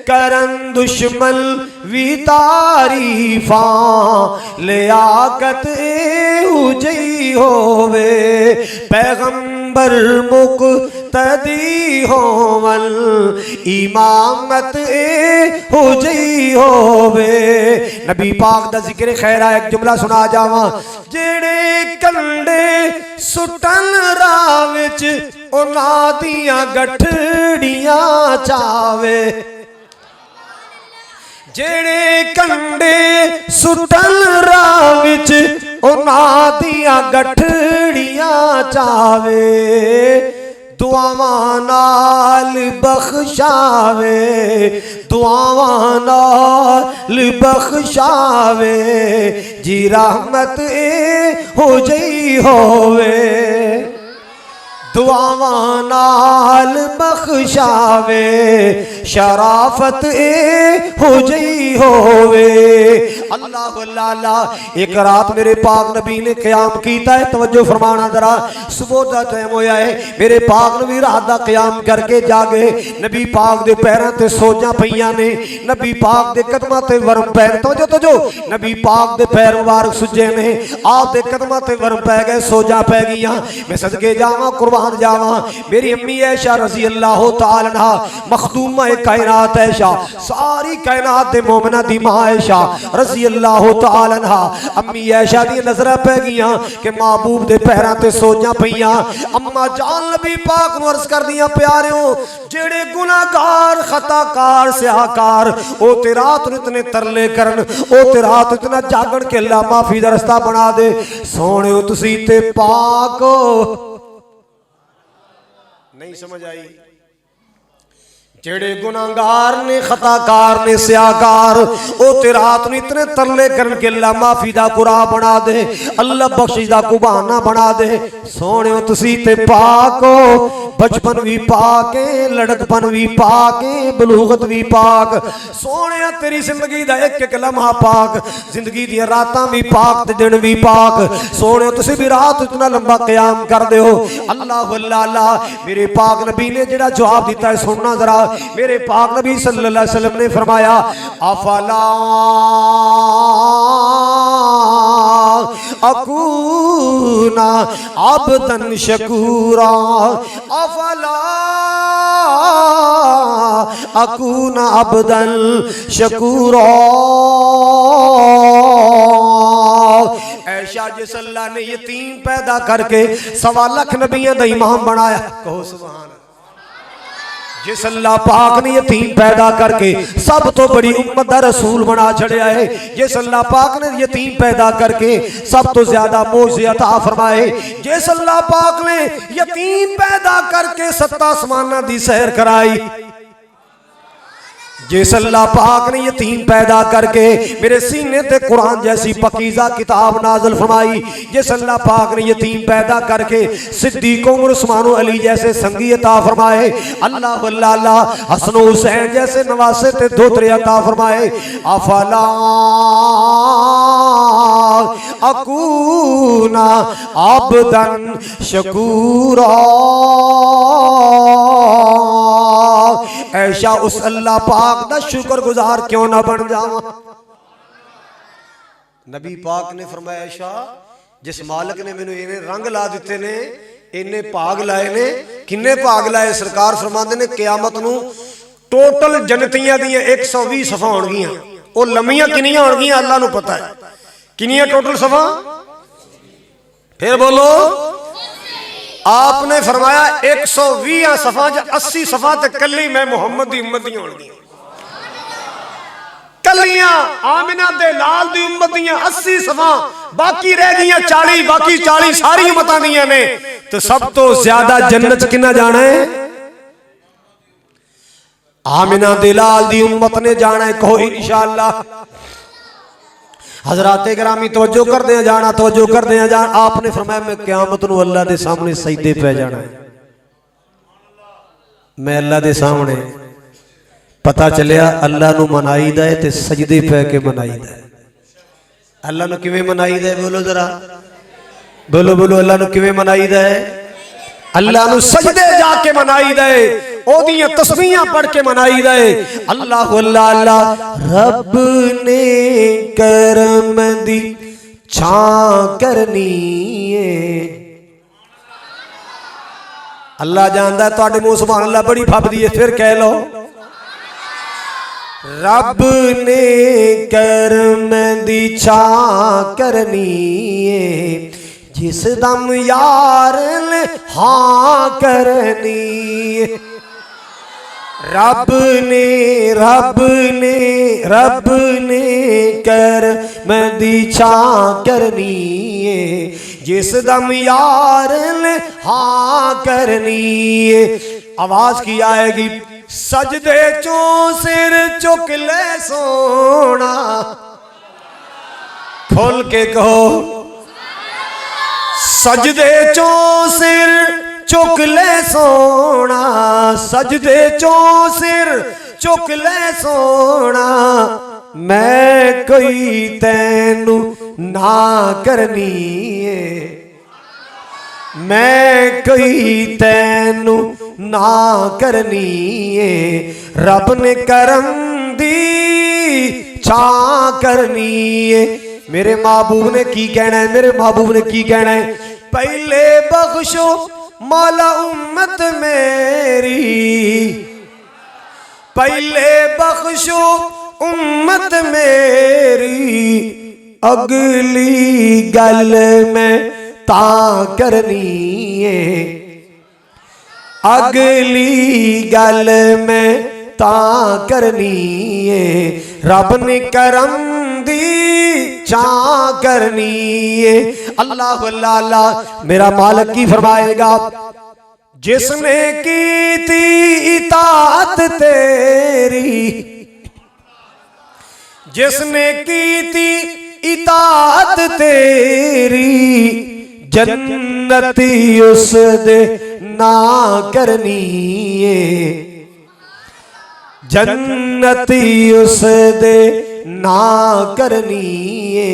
करन दुश्मन वी तारीफा, लियाकत हो जई होवे। पैगंबर मुक़तदी होवन, इमामत हो जई होवे। नबी पाक दा जिक्र खैर एक जुमला सुना जावा। जेड़े कंडे सुटन राह विच, उन्हां दियां गठड़ियां चावे। जेड़े कंडे सुटन राह विच, उन्हां दियां गठड़ियां चावे। दुआवां नाल बख्शावे, दुआवां नाल बख्शावे। जी रहमत हो जई होवे, दुआवां नाल बख्शावे। शराफत हो जई होवे। अल्लाह अल्लाह अल्लाह। एक रात मेरे पाक नबी ने क़याम कीता है, तवज्जो फरमाना जरा। सुबह दा टाइम होया है, मेरे पाक नबी रात दा क़याम करके जागे। नबी पाक दे पैरां ते सोजां पईयां ने, नबी पाक दे कदमां ते वरम पै। तवज्जो तवज्जो, नबी पाक दे पैर मुबारक सुजे ने, आप दे कदमां ते वरम पै गए, सोजां पै गईयां। मैं सदके जावां, कुर्बान जावां। मेरी अम्मी ऐशा रज़ी अल्लाह तआला अन्हा, मखदूमा कायनात ऐशा, सारी कायनात दे मोमिना दी मां ऐशा रज़ी अल्लाह तआला अन्हा। अम्मी ऐशा दी नज़रां पै गईयां कि महबूब दे पैरां ते सोजां पईयां। अम्मा जान नबी पाक नूं अर्ज़ करदियां, प्यारिओ जेड़े गुनाहगार खताकार स्याहकार ओ ते रात नूं इतने तरले करन, ओ ते रात इतना जागण के अल्लाह माफी दा रस्ता बना दे। सोहणिओ तुसीं ते पाक हो। नहीं समझ आई? जेड़े गुनाहगार ने खताकार ने स्याहकार, ओ ते रात नूं इतने तरले करन के अल्लाह माफी दा कुरा बना दे, अल्लाह बख्शिश दा को बहाना बना दे। सोहणिओ तुसीं ते पाक हो, बचपन भी पाक है, लड़कपन भी पाक है, बलूगत भी पाक। सोहणिया तेरी जिंदगी दा एक एक लम्हा पाक, जिंदगी दी रातां भी पाक ते दिन भी पाक। सोहणिओ तुसीं भी रात इतना लंबा क़याम करदे हो। अल्लाह अल्लाह अल्लाह। मेरे पाक नबी ने जेड़ा जवाब दिता है सुनना जरा। मेरे पाक नबी सल्लल्लाहु अलैहि वसल्लम ने फरमाया, अफला अकूना अब्दन शकूरा, अफला अकूना अब्दन शकूरा। ऐशा जिस अल्लाह ने यतीम पैदा करके 1.25 लाख नबियों का इमाम बनाया, कहो सुभान अल्लाह। जिस अल्लाह पाक ने यतीम पैदा करके सब तो बड़ी उम्मत का रसूल बना छड़िया है, जिस अल्लाह पाक ने यतीम पैदा करके सब तो ज्यादा मौजे अता फरमाए, जिस अल्लाह पाक ने यतीम पैदा करके 7 आसमानां दी सैर कराई, जिस अल्लाह पाक ने यतीम पैदा करके मेरे सीने ते कुरान जैसी पकीज़ा किताब नाज़िल फरमाई, जिस अल्लाह पाक ने यतीम पैदा करके सिद्दीक़ उमर उस्मान अली जैसे संगी अता फरमाए, अल्लाह वल्लाह हसन हुसैन जैसे नवासे ते दोतरे अता फरमाए। अफला अकूना अब्दन शकूरा, ऐशा उस अल्लाह पाक दा शुक्रगुजार क्यों ना बन जावा। नबी पाक ने फरमाया, ऐशा जिस मालिक ने मैनू इन्ने रंग ला दिते ने, इन्ने भाग लाए ने, किन्ने भाग लाए, सरकार फरमाते ने क़यामत नू टोटल जन्नतियां दी 120 सफा होणगियां। ओ लम्मियां किनियां होणगियां अल्लाह नू पता है, किनियां टोटल सफा, फिर बोलो। आपने फरमाया 120 सफा 80 सफा ते कली मैं मुहम्मद दी उम्मत दी होणगी, कलियां आमिना दे लाल दी उम्मत दी 80 सफा, बाकी रह गई 40, बाकी 40 सारी उम्मतां दियां ने। तो सब तो ज्यादा जन्नत किन्ना जाना है? आमिना दे लाल दी उम्मत ने जाना है, कहो इंशाअल्लाह। हजराते गिरामी तवज्जो कर दे जाना, तवज्जो कर दे जान। आपने फरमाया मैं क़यामत नू अल्लाह दे सामने सजदे पे जाना है, मैं अल्लाह दे सामने। पता चलिया अल्लाह नू मनाईदा है ते सजदे पे के मनाईदा है। अल्लाह नू किवें मनाईदा है? बोलो जरा, बोलो बोलो, अल्लाह नू किवें मनाईदा है? अल्लाह नू सजदे जाके मनाईदा है, ओदियां तस्बीहां पढ़ के मनाईदा है। अल्लाह अल्लाह अल्लाह रब ने करम दी छां करनी है। अल्लाह जानदा है तुहाडे मुंह सुभान अल्लाह बड़ी फबदी है, फिर कह लो रब ने करम दी छां करनी है, जिस दम यार ने हाँ करनी है। रब ने रब ने रब ने कर मैं दी छां करनी है, जिस दम यार ने हाँ करनी है। आवाज की आएगी, सजदे चो सिर चुक ले सोना, खोल के कहो सजदे चो सिर चुक ले सोना, सजदे चो सिर चुक ले सोना, मैं कोई तैनू ना करनी है, मैं कोई तैनू ना करनी है। रब ने करम दी छां करनी है। मेरे महबूब ने की कहना है? मेरे महबूब ने की कहना है? पहले बख्शो मौला उम्मत मेरी, पहले बख्शो उम्मत मेरी, अगली गल में ता करनी है, अगली गल में ता करनी है। रब ने करम दी छां करनी है। अल्लाह अल्लाह मेरा मालिक की फरमाएगा, जिसने की थी इताअत तेरी, जिसने की थी इताअत तेरी, जन्नती उस दे ना करनी है, जन्नती उस दे ना करनी है।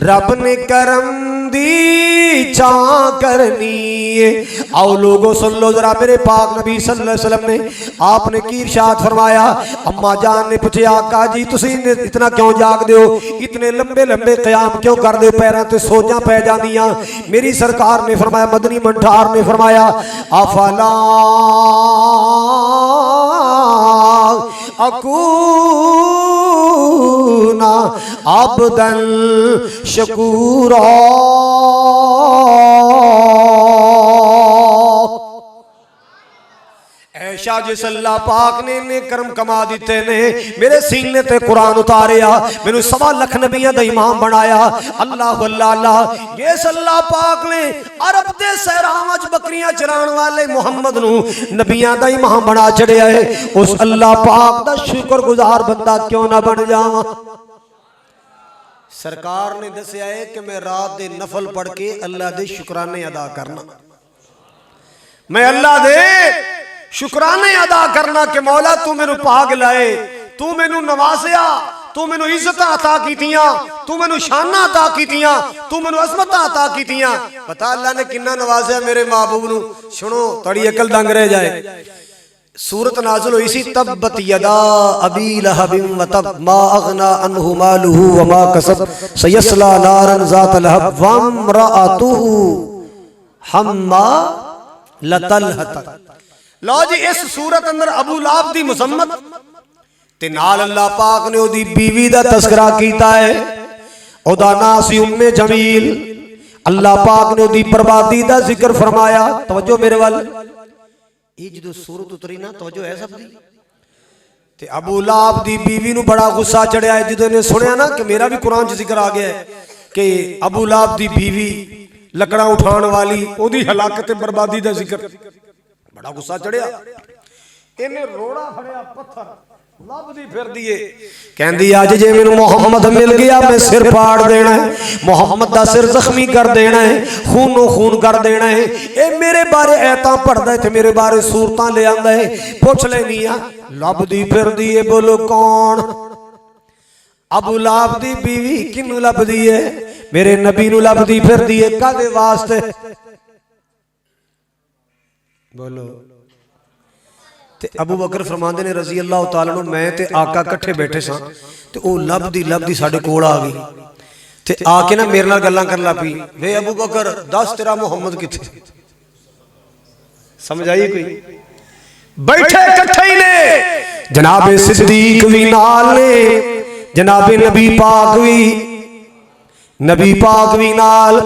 रब ने करम दी छां करनी है। आओ लोगों सुन लो जरा, मेरे पाक नबी सल्लल्लाहु अलैहि वसल्लम ने आपने की इरशाद फरमाया। अम्मा जान ने पूछे, आका जी तुसी इतना क्यों जागदे हो, इतने लंबे लंबे क़याम क्यों करदे हो, पैरां ते सोजां पै जांदियां। मेरी सरकार ने फरमाया, मदनी मंठार ने फरमाया, अफला अकूना अब्दन शकूरा। ऐशा जिस अल्लाह पाक ने करम कमा दिते ने, मेरे सीने ते कुरान उतारिया, मैनू 1.25 लाख नबियां दा इमाम बनाया। अल्लाह अल्लाह, जिस अल्लाह पाक ने अरब दे सहरावां च बकरियां चराण वाले मुहम्मद नू नबियां दा इमाम बना छड़िया है, उस अल्लाह पाक दा शुक्रगुजार बंदा क्यों ना बन जावां। सरकार ने दसिया है कि मैं रात दे नफल पढ़ के अल्लाह दे शुकराने अदा करना, मैं अल्लाह दे शुकराने अदा करना कि मौला तू मैनू पाग लाए, तू मैनू नवाजिया, तू मैनू इज्जत अता कीतियां, तू मैनू शाना अता कीतियां, तू मैनू अज़मत अता कीतियां। पता अल्लाह ने किन्ना नवाजिया मेरे महबूब नू। सुनो थोड़ी अकल दंग रह जाए। सूरत नाज़िल हुई सी तब्बत यदा अबी लहबिन व तब मा अगना अन्हु मालुहु व मा कसब सयस्ला नारन ज़ात लहब व इम्राअतुहु हम्मालतल। लो जी इस सूरत अंदर अबू लाहब दी मुज़म्मत ते नाल अल्लाह पाक ने ओदी बीवी दा तज़किरा कीता है। ओदा नाम सी उम्मे जमील। अल्लाह पाक ने ओदी बर्बादी दा जिक्र फरमाया। तवज्जो मेरे वाल, ये जो सूरत उतरी ना, तवज्जो है सब दी। ते अबू लाहब दी बीवी नू बड़ा गुस्सा चढ़िया है जो ने सुनिया ना कि मेरा भी कुरान च जिक्र आ गया है कि अबू लाहब दी बीवी लकड़ा उठाने वाली, ओदी हलाकत ते बर्बादी दा जिक्र। बड़ा गुस्सा चढ़िया, इन्हें रोड़ा फड़िया पत्थर लभदी फिरदी है, कहंदी अज जे मैनू मुहम्मद मिल गया मैं सिर फाड़ देना है, मुहम्मद दा सिर जख्मी कर देना है, खूनो खून कर देना है। ए मेरे बारे ऐतां पढ़दा है ते मेरे बारे सूरतां ले आंदा है, पुछ लेनी आ लभदी फिरदी है। बोलो कौन? अबू लाहब दी बीवी। किनू लभदी है? मेरे नबी नू लभदी फिरदी है। कादे वास्ते? बोलो। ते अबू बकर फरमांदे ने रजी अल्लाह तआला अन्हु, मैं ते आका इकट्ठे बैठे सा ते ओ लभदी साडे कोल आ गई ते आके ना मेरे नाल गल्लां करन लग पई। वे अबू बकर दस तेरा मुहम्मद किथे? समझ आई कोई? बैठे इकट्ठे ही ने, जनाबे सिद्दीक भी नाल ने, जनाबे नबी पाक भी नाल।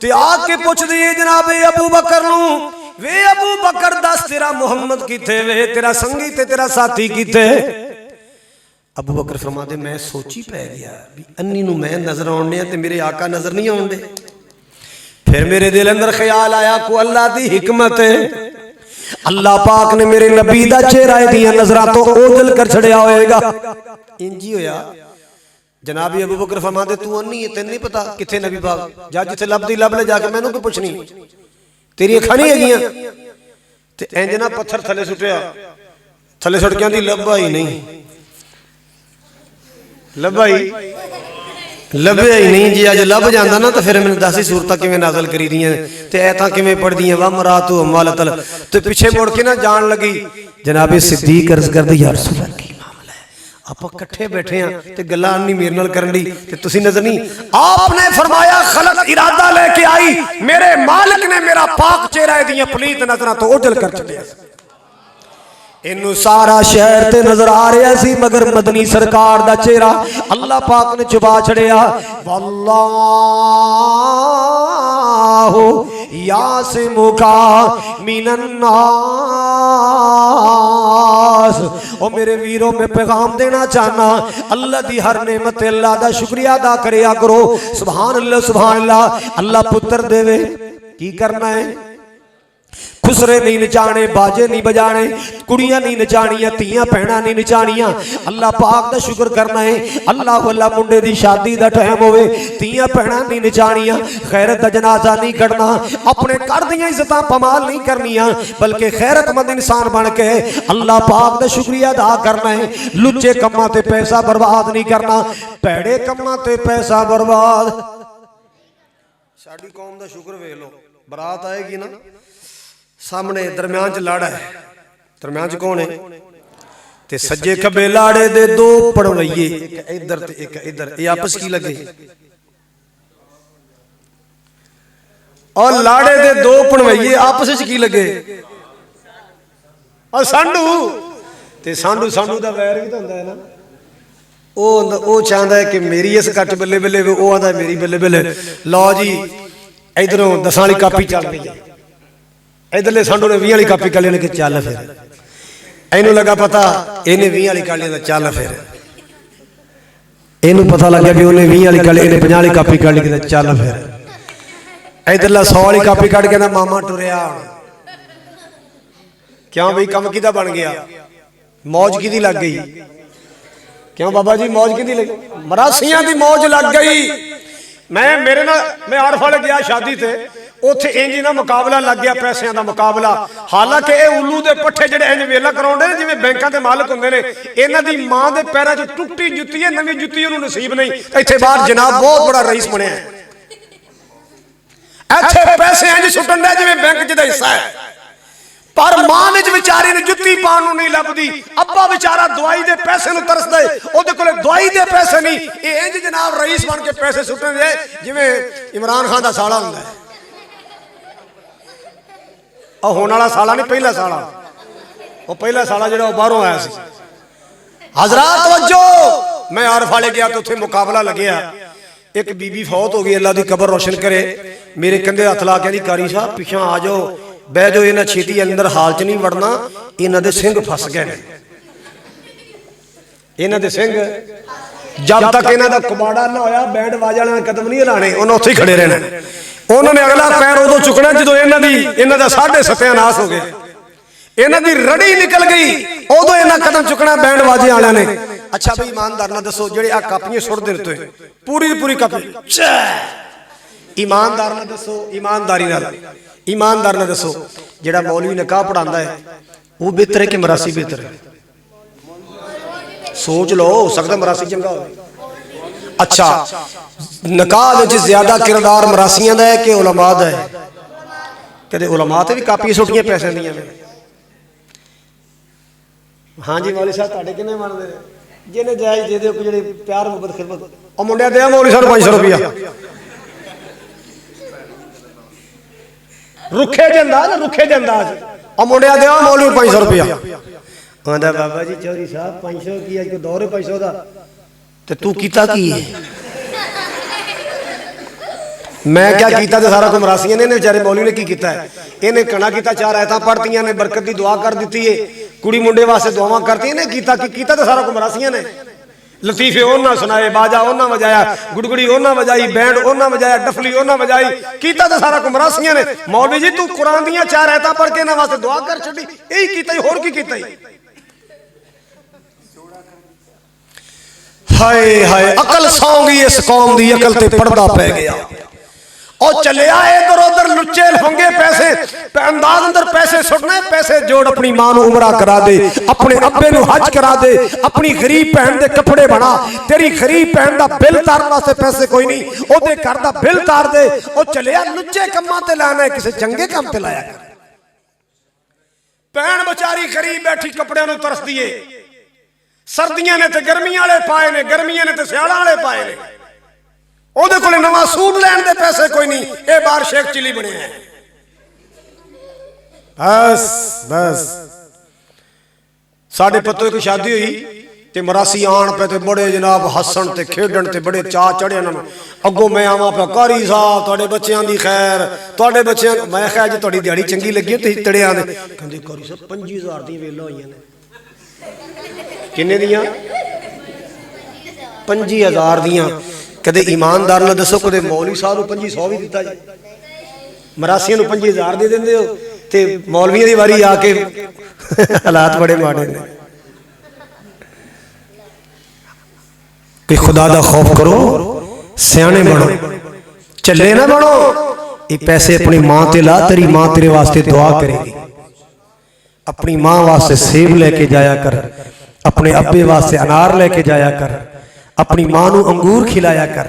ते आके पुछ दिए जनाबे अबू बकर नू, वे अबू बकर दस तेरा मुहम्मद किथे वे, तेरा संगी ते तेरा साथी किथे? अबू बकर फरमाते मैं सोची पै गया भी अन्नी नू मैं नजर आउंदे ते मेरे आका नजर नहीं आउंदे। फिर मेरे दिल अंदर ख्याल आया को अल्लाह दी हिकमत है, अल्लाह पाक ने मेरे नबी दा चेहरा दियां नजरां तो ओझल कर छड़िया होएगा। इंजी होया। जनाबी अबू बकर फरमाते तू अन्नी है, तेन नहीं पता किथे नबी पाक? जा जिथे लभदी लभ ले, जाके मैनू कोई पुछनी, तेरी अखां नहीं हैगियां? ते इंज ना पत्थर थले सुटिया, थले सुट के आंदी लभा ही नहीं, लभा ही लभ्या ही नहीं। जी अज लभ जांदा ना तो फिर मैनूं दस ही सूरतां किवें नाज़िल करी दियां ते ऐतां किवें पढ़दियां वा मरातु हम्मालतल। ते पिछे मुड़ के ना जान लगी जनाबे सिद्दीक अर्ज़ करदे या रसूल अल्लाह आप इकट्ठे बैठे हैं ते गल्लां नहीं मेरे नाल करन दी ते तुसीं नजर नहीं। आपने फरमाया खलक इरादा लेके आई, मेरे मालिक ने मेरा पाक चेहरा दियां पलीत नजरां तो ओझल कर छड्डिया। इनू सारा शहर ते नजर आ रहा सी मगर मदनी सरकार दा चेहरा अल्लाह पाक ने छुपा छड़िया। वल्लाहु यासिमुका मिनन नास। ओ मेरे वीरों में पैगाम देना चाहना, अल्लाह दी हर नेमत अल्लाह दा शुक्रिया अदा करिया करो। सुभान अल्लाह सुभान अल्लाह। अल्लाह पुत्र देवे की करना है? खुसरे नहीं नचाने, बाजे नहीं बजाने, कुड़ियां नहीं नचानियां, तियां भैणां नहीं नचानियां। अल्लाह पाक दा शुक्र करना है। अल्लाह अल्लाह मुंडे दी शादी दा टाइम होवे, तियां भैणां नहीं नचानियां, खैरत दा जनाजा नहीं कढ़ना, अपने घर दियां इज्जतां पमाल नहीं करनियां, बल्कि खैरतमंद इंसान बन के अल्लाह पाक दा शुक्रिया अदा करना है। लुच्चे कम्मां ते पैसा बर्बाद नहीं करना, भैड़े कम्मां ते पैसा बर्बाद। साडी कौम दा शुक्र वेख लो, बरात आएगी ना सामने दरम्यान च लाड़ा है, दरम्यान च कौन है? ते सज्जे खब्बे लाड़े दे दो पड़वइये, एक इधर ते एक इधर, ये आपस की लगे? और लाड़े दे दो पड़वइये आपस च की लगे? और सांडू ते सांडू सांडू दा वैर भी तो हुंदा है ना। वो चाहता है कि मेरी इस कट बल्ले बल्ले, वो आता मेरी बल्ले बल्ले। लो जी इधरों 10 वाली कापी चल रही है, इधरले सांडू ने 20 वाली कापी कर ली कि चल फिर। इनू लगा पता इन्हें 20 वाली कर ली, चल फिर। इनू पता लग गया भी उन्हें 20 वाली कर ली, इन्हें 50 वाली कापी कर ली कि चल फिर। इधरला 100 वाली कापी कट के मामा टुरिया। क्यों बई कम किदा बन गया, मौज किदी लग गई? क्यों बाबा जी मौज किदी लग गई? मरासियां दी मौज लग गई। मैं आर वाले गया शादी ते, उत्थे इंज ना मुकाबला लग गया, पैसों का मुकाबला। हालांकि ये उल्लू के पट्ठे जो इंज वेला कराउंदे ने जिवें बैंकां दे मालक हुंदे ने, इन्हां दी मां दे पैरां 'च टुੱਟੀ जुत्ती है, नवीं जुत्ती उहनूं नसीब नहीं। इत्थे बाहर जनाब बहुत बड़ा रईस बनिया है, इत्थे पैसे इंज सुट्टण दे जिवें बैंक 'च दा हिस्सा है, पर मां विच विचारी ने जुत्ती पाउण नूं नहीं लभदी। अब्बा बेचारा दवाई दे पैसे नूं तरसदा है, ओहदे कोले दवाई दे पैसे नहीं। ये इंज जनाब रईस बन के पैसे सुट्टण दे जिवें इमरान खान दा साला हुंदा है। होने वाला साला नहीं, पहला साला। वो पहला साला जो बाहरों आया सी। हजरात तवज्जो, मैं आर फाले गया तो उत्थे मुकाबला लग्या। एक बीबी फौत हो गई, अल्लाह दी कबर रोशन करे। मेरे कंधे हथ ला के कारी साहब पिछा आ जाओ, बह जाओ, इन्हें छेती अंदर हाल च नहीं वड़ना, इन्हों के सिंह फस गए। इन्हों के सिंह जब तक इन्हों का कबाड़ा ना होया, बैंड बाजा वाले कदम नहीं हिलाने, उन्हें उत्थे ही खड़े रहना। उन्होंने अगला पैर उदों चुकना जो इन्हों का 7.5 सत्यानाश हो गया, इन्हों की रड़ी निकल गई, उदों इन्हें कदम चुकना बैंड बाजे वाले ने। अच्छा भाई ईमानदार ना दसो, जेडे आ कापियां सुट दे रहे पूरी पूरी कापी, ईमानदार ना दसो, ईमानदार ना दसो, जेड़ा मौलवी निकाह पढ़ाता है वो बेहतर है कि मरासी बेहतर है? सोच लो, हो सकता मरासी चंगा हो। अच्छा निकाह विच ज्यादा किरदार मरासियां दा है कि उलमा दा है? कदे उलमा ते भी कापियां सुटियां पैसे दियां ने। हाँ जी मौलवी साहब तुहाडे किन्ने मनदे ने? जिन्हें जायज दे दो, जेडे प्यार मुहब्बत खिदमत। ओ मुंडिया दे मौलवी साहब 500 रुपया रुखे जंदा ना, रुखे जंदा। ओ मुंडिया दे मौलवी 500 रुपया। कहंदा बाबा जी चौधरी साहब 500 की अज को दौर है 500 दा, ते तू कीता की है? मैं क्या कीता ते सारा कुछ मरासियां ने बेचारे मौलवी ने की कीता है? इन्हें कणा कीता, 4 आयतां पढ़तियां ने, बरकत की दुआ कर दी है, कुड़ी मुंडे वास्ते दुआवां करती। इन्हें कीता की कीता ते सारा कुछ मरासियां ने। लतीफे उन्हां सुनाए, बाजा उन्हां वजाया, गुड़गुड़ी उन्हां वजाई, बैंड उन्हां वजाया, डफली उन्हां वजाई, कीता ते सारा कुछ मरासियां ने। मौलवी जी तू कुरान दियां 4 आयतां पढ़ के इन्हां वास्ते दुआ कर छड्डी, यही कीता ही, होर की कीता ही? हाय हाय अकल सौंगी इस कौम दी, अकल ते पर्दा पै गया। और चले आए इधर उधर लुच्चे लफंगे पैसे अंदाज अंदर पैसे सुटने, पैसे जोड़ अपनी मां नूं उमरा करा दे, अपने अब्बे नूं हज करा दे, अपनी गरीब भैन दे कपड़े बना। तेरी गरीब भैन दा बिल तारन वास्ते पैसे कोई नहीं, ओदे घर दा बिल तार दे। और चलिया लुच्चे कम्मां ते लाना है, किसी चंगे काम ते लाया कर। भैन बेचारी गरीब बैठी कपड़ियां नूं तरसदी है, सर्दियां ने ते गर्मियां वाले पाए ने, गर्मियां ने ते सियालां वाले पाए ने। ओदे कोले नवां सूट लैण दे पैसे कोई नहीं, ये बार शेख चिली बने हैं। बस बस साढ़े पत्तों की शादी हुई ते मरासी आन पे ते बड़े जनाब हसन ते खेडन ते बड़े चा चढ़े उन्होंने। अगों मैं आवां पे कारी साहब तुहाडे बच्चों की खैर, तुहाडे बच्चे, मैं कहा जी तुहाडी दिहाड़ी चंगी लगी तुसीं तड़े आंदे। कहंदे कारी साहब 25,000 दी वेला होईयां ने। किन्ने दियां? 25,000 दियां। कदे ईमानदार ना दसो, कदे मौलवी साहब नूं 2500 भी दिता जी, मरासियां नूं 25,000 दे देंदे हो, ते मौलवियां दी वारी आके हालात बड़े माड़े ने। कि खुदा दा खौफ करो, सियाने बनो, चले ना बनो। ये पैसे अपनी मां ते ला, तेरी मां तेरे वास्ते दुआ करेगी। अपनी मां वास्ते सेब लेके जाया कर, अपने अब्बे वास्ते अनार लेके जाया कर, अपनी मां नूं अंगूर खिलाया कर,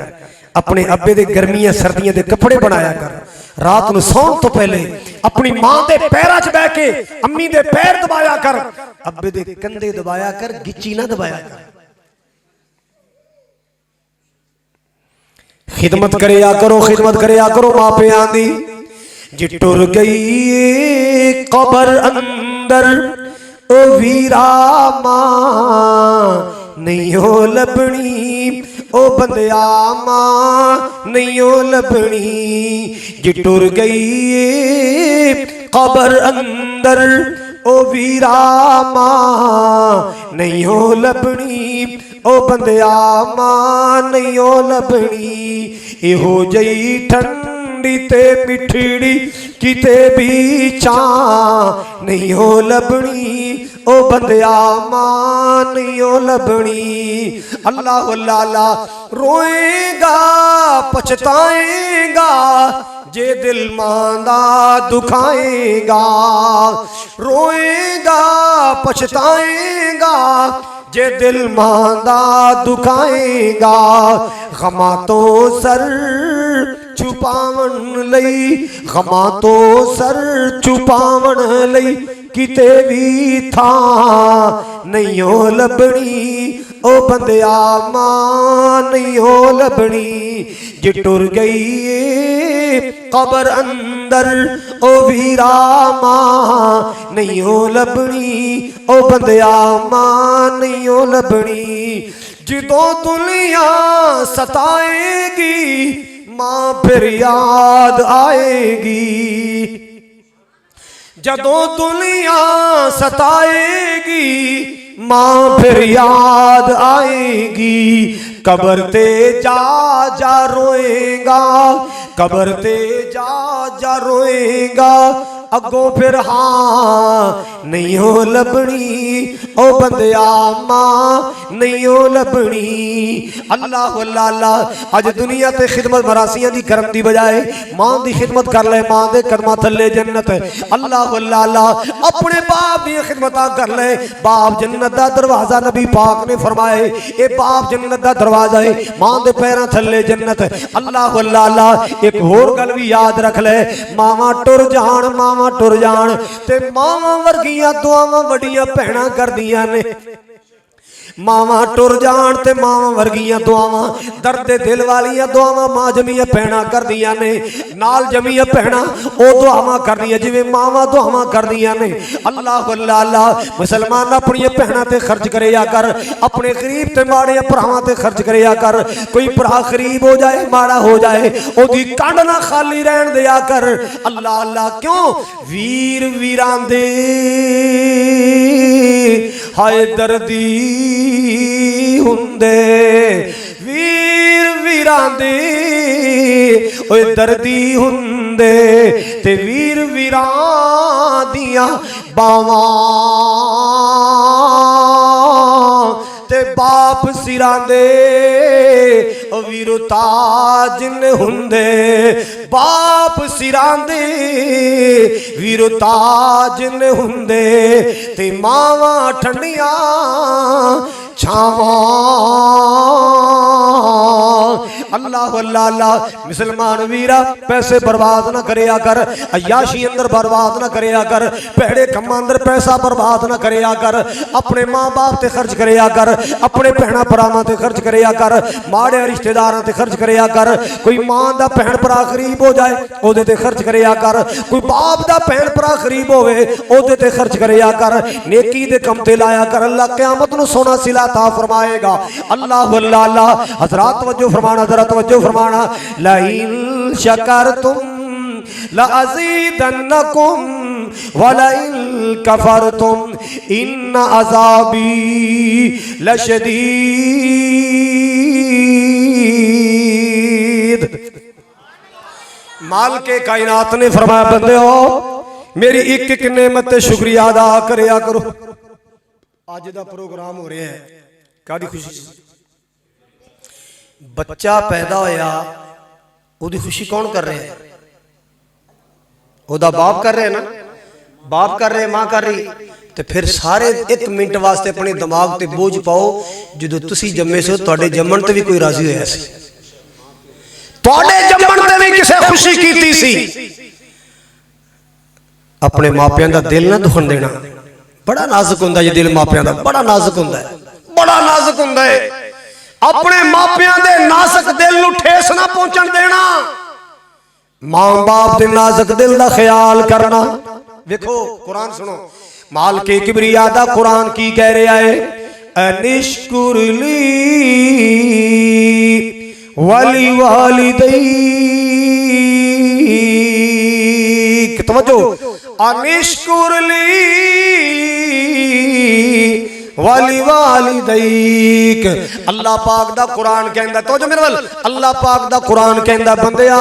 अपने अब्बे दे गर्मियां सर्दियां दे कपड़े बनाया कर। रात नूं सौण तो पहले अपनी मां दे पैरां च बैठ के अम्मी दे पैर दबाया कर, अब्बे दे कंधे दबाया कर, गिच्ची ना दबाया कर। खिदमत करया करो, खिदमत करया करो मां प्यां दी। जे टुर गई कबर अंदर ओ वीरा मां नहीं हो लभनी ओ बंदिया मां नहीं हो लभनी जे टुर गई कबर अंदर ओ वीरा मां नहीं हो लभनी ओ बंदिया मां नहीं हो लभनी इहो जई ठंडी ते मिठड़ी किते भी चा नहीं हो लभनी ओ बंदिया मां नहीं हो लभनी अल्लाह लाला रोएगा पछताएगा जे दिल मांदा दुखाएगा रोएगा पछताएगा जे दिल मांदा दुखाएगा गमा तो सर छुपावन लई गमा तो सर छुपावन लई किते भी था नहीं हो लभनी ओ बंदिया मां नहीं हो लभनी जे टुर गई कबर अंदर ओ वीरा मां नहीं हो लभनी ओ बंदिया मां नहीं हो लभनी जिदों दुनिया सताएगी मां फिर याद आएगी जदों दुनिया सताएगी मां फिर याद आएगी कबर ते जा जा रोएगा कबर ते जा जा रोएगा अगों फिर हाँ नहीं हो लभनी ओ बंदिया मां नहीं हो लभनी अल्लाह लाला अज दुनिया ते खिदमत मरासियां दी करम दी बजाए मां दी खिदमत कर ले मां दे कदमां थल्ले जन्नत अल्लाह लाला अपने बाप दी खिदमतां कर ले बाप जन्नत दा दरवाजा नबी पाक ने फरमाए ए बाप जन्नत दा दरवाजा है मां दे पैरां थल्ले जन्नत अल्लाह लाला एक होर गल भी याद रख ले मावां टुर जान मावां टुर जान ते मावां वर्गियां दुआवां वड्डियां भैणां करदियां ने मावां टुर जान ते मावां वर्गियां दुआवां दर्द दिल वालियां दुआवां मां जमियां भैणां करदियां ने नाल जमियां भैणां ओ दुआवां करदियां जिवें मावां दुआवां करदियां ने अल्लाह लाला मुसलमान अपनी भैणां ते खर्च करिया कर अपने गरीब ते माड़े भरावां ते खर्च करिया कर कोई भरा गरीब हो जाए माड़ा हो जाए ओदी कंड ना खाली रहन दिया कर अल्लाह अल्लाह क्यों वीर वीरां दे हाय दर्दी हुंदे वीर वीरां दे ओए दर्दी हुंदे ते वीर वीरां दियां बावां ते बाप सिरां दे ओ वीरो ताज ने हुंदे बाप सिरां दे वीरो ताज ने हुंदे ते मावां ठंडियां छावां अल्लाह अल्लाह मुसलमान वीरा पैसे बर्बाद ना करिया कर अयाशी अंदर बर्बाद ना करिया कर भैड़े कम्मां अंदर पैसा बर्बाद ना करिया कर अपने माँ बाप ते खर्च करिया कर अपने भैणा भरावां ते खर्च करिया कर माड़े रिश्तेदारां ते खर्च करिया कर कोई मां दा भैण भरा गरीब हो जाए ओदे ते खर्च करिया कर कोई बाप दा भैण भरा गरीब होवे ओदे ते खर्च करिया कर नेकी दे कम ते लाया कर अल्लाह क़यामत नूं सोना सिला ता फरमाएगा अल्लाह अल्लाह हज़रात तवज्जो फरमाना ज़रा तवज्जो फरमाना लइन शकरतुम लअज़ीदन्नकुम वलइन कफरतुम इन्न अज़ाबी लशदीद। माल के कायनात ने फरमाया बंदे हो मेरी एक एक नेमत ते शुक्रिया अदा करया करो। आज दा प्रोग्राम हो रहा है कादी खुशी बच्चा पैदा होया ओदी खुशी कौन कर रहे हैं ओदा बाप कर रहे हैं ना बाप कर रहे मां कर रही तो फिर सारे एक मिनट वास्ते अपने दिमाग ते बोझ पाओ जो तुसी जम्मे सो तुहाडे जम्मण ते भी कोई राजी होया सी तुहाडे जम्मण ते भी किसे खुशी कीती सी अपने मापियां दा दिल ना दुखन देना बड़ा नाजुक हुंदा है दिल मापियां दा बड़ा नाजुक हुंदा है बड़ा नाजुक हुंदा है अपने मापियां दे नाजुक दिल नूं ठेस ना पहुंचण देना मां बाप दे नाजुक दिल दा ख्याल करना। देखो कुरान सुनो माल के किबरिया दा कुरान की कह रहा है अनिश्कुरली वाली वालिदैक। तवज्जो, अनिश्कुरली वाली वालिदैक। अल्लाह पाक दा कुरान कहंदा, तो जो मेरे वाल अल्लाह पाक दा कुरान कहंदा बंदिया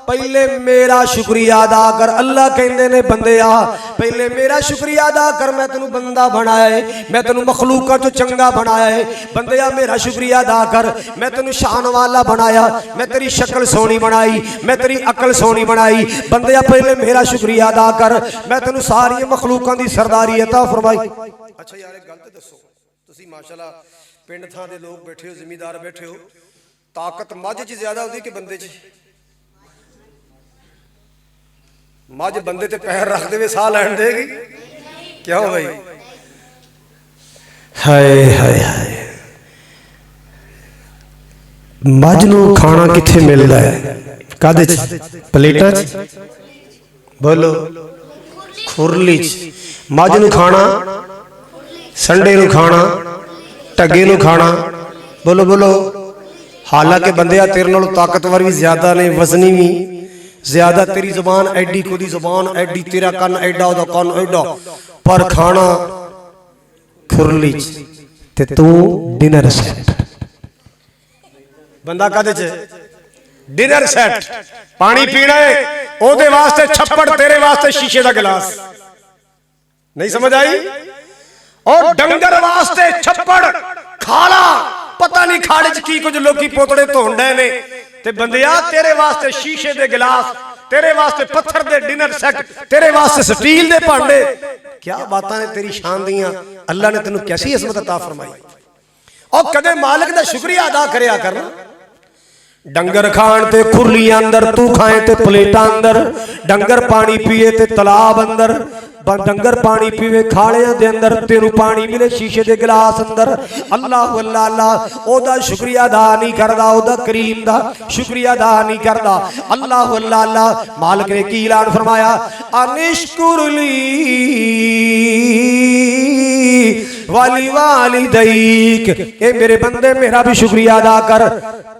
पहले मेरा शुक्रिया अदा कर। अल्लाह कहंदे ने बंदिया पहले मेरा शुक्रिया अदा कर, मैं तेनू बंदा बनाया है, मैं तेनू मखलूका तो चंगा बनाया है। बंदिया मेरा शुक्रिया अदा कर, मैं तेनू शान वाला बनाया, मैं तेरी शक्ल सोहनी बनाई, मैं तेरी अकल सोहनी बनाई। बंदिया पहले मेरा शुक्रिया अदा कर, मैं तेनू सारी मखलूका दी सरदारी अता फरमाई। अच्छा यार एक गल ते दसो, तुसी माशाल्लाह पिंड थां दे लोग बैठे हो, जिमीदार बैठे हो, ताकत मझ च ज्यादा होंदी कि बंदे च? मझ बंदे ते पैर रख दे साह लैन देगी? क्यों भाई? हाय हाय हाय, मझ नूं खाना कित्थे मिलदा है? कादे च? प्लेटां च? बोलो, खुरली च। मझ नूं खाना, संडे नूं खाना, टगे नूं खाना। बोलो बोलो। हालांकि बंदिया तेरे नालों ताकतवर भी ज्यादा ने, वजनी भी ज्यादा, तेरी जुबान एडी, खुदी जुबान एडी, तेरा कन एडा, ओदा कन एडा, पर खाना खुरली ते तू डिनर सेट। बंदा कादे च? Dinner set. पानी पीना है ओदे वास्ते छप्पड़, तेरे वास्ते शीशे का गिलास। नहीं समझ आई? और डंगर वास्ते छप्पड़, खाला पता नहीं खाड़े च की कुछ लोग पोतड़े धोण डे ने, ते बंदिया तेरे वास्ते शीशे दे गिलास, तेरे वास्ते पत्थर दे डिनर सेट, तेरे वास्ते स्टील दे भांडे। क्या बातां ने तेरी शान दियां। अल्लाह ने तेनू कैसी इस्मत अता फरमाई। और कदे मालिक दा शुक्रिया अदा करया करना। डंगर खान ते खुरलियां अंदर, तू खाए ते प्लेटां अंदर। डंगर पानी पिए ते तलाब अंदर, डंगर पानी पीवे खालियां दे अंदर, तेनू पानी मिले शीशे दे गिलास अंदर। अल्लाह अल्लाह अल्लाह ओदा शुक्रिया अदा नहीं करदा, ओदा करीम दा शुक्रिया अदा नहीं करदा। अल्लाह अल्लाह अल्लाह। मालिक ने की ऐलान फरमाया, अनिश्कुरली वाली वालिदैक। ए मेरे बंदे मेरा भी शुक्रिया अदा कर,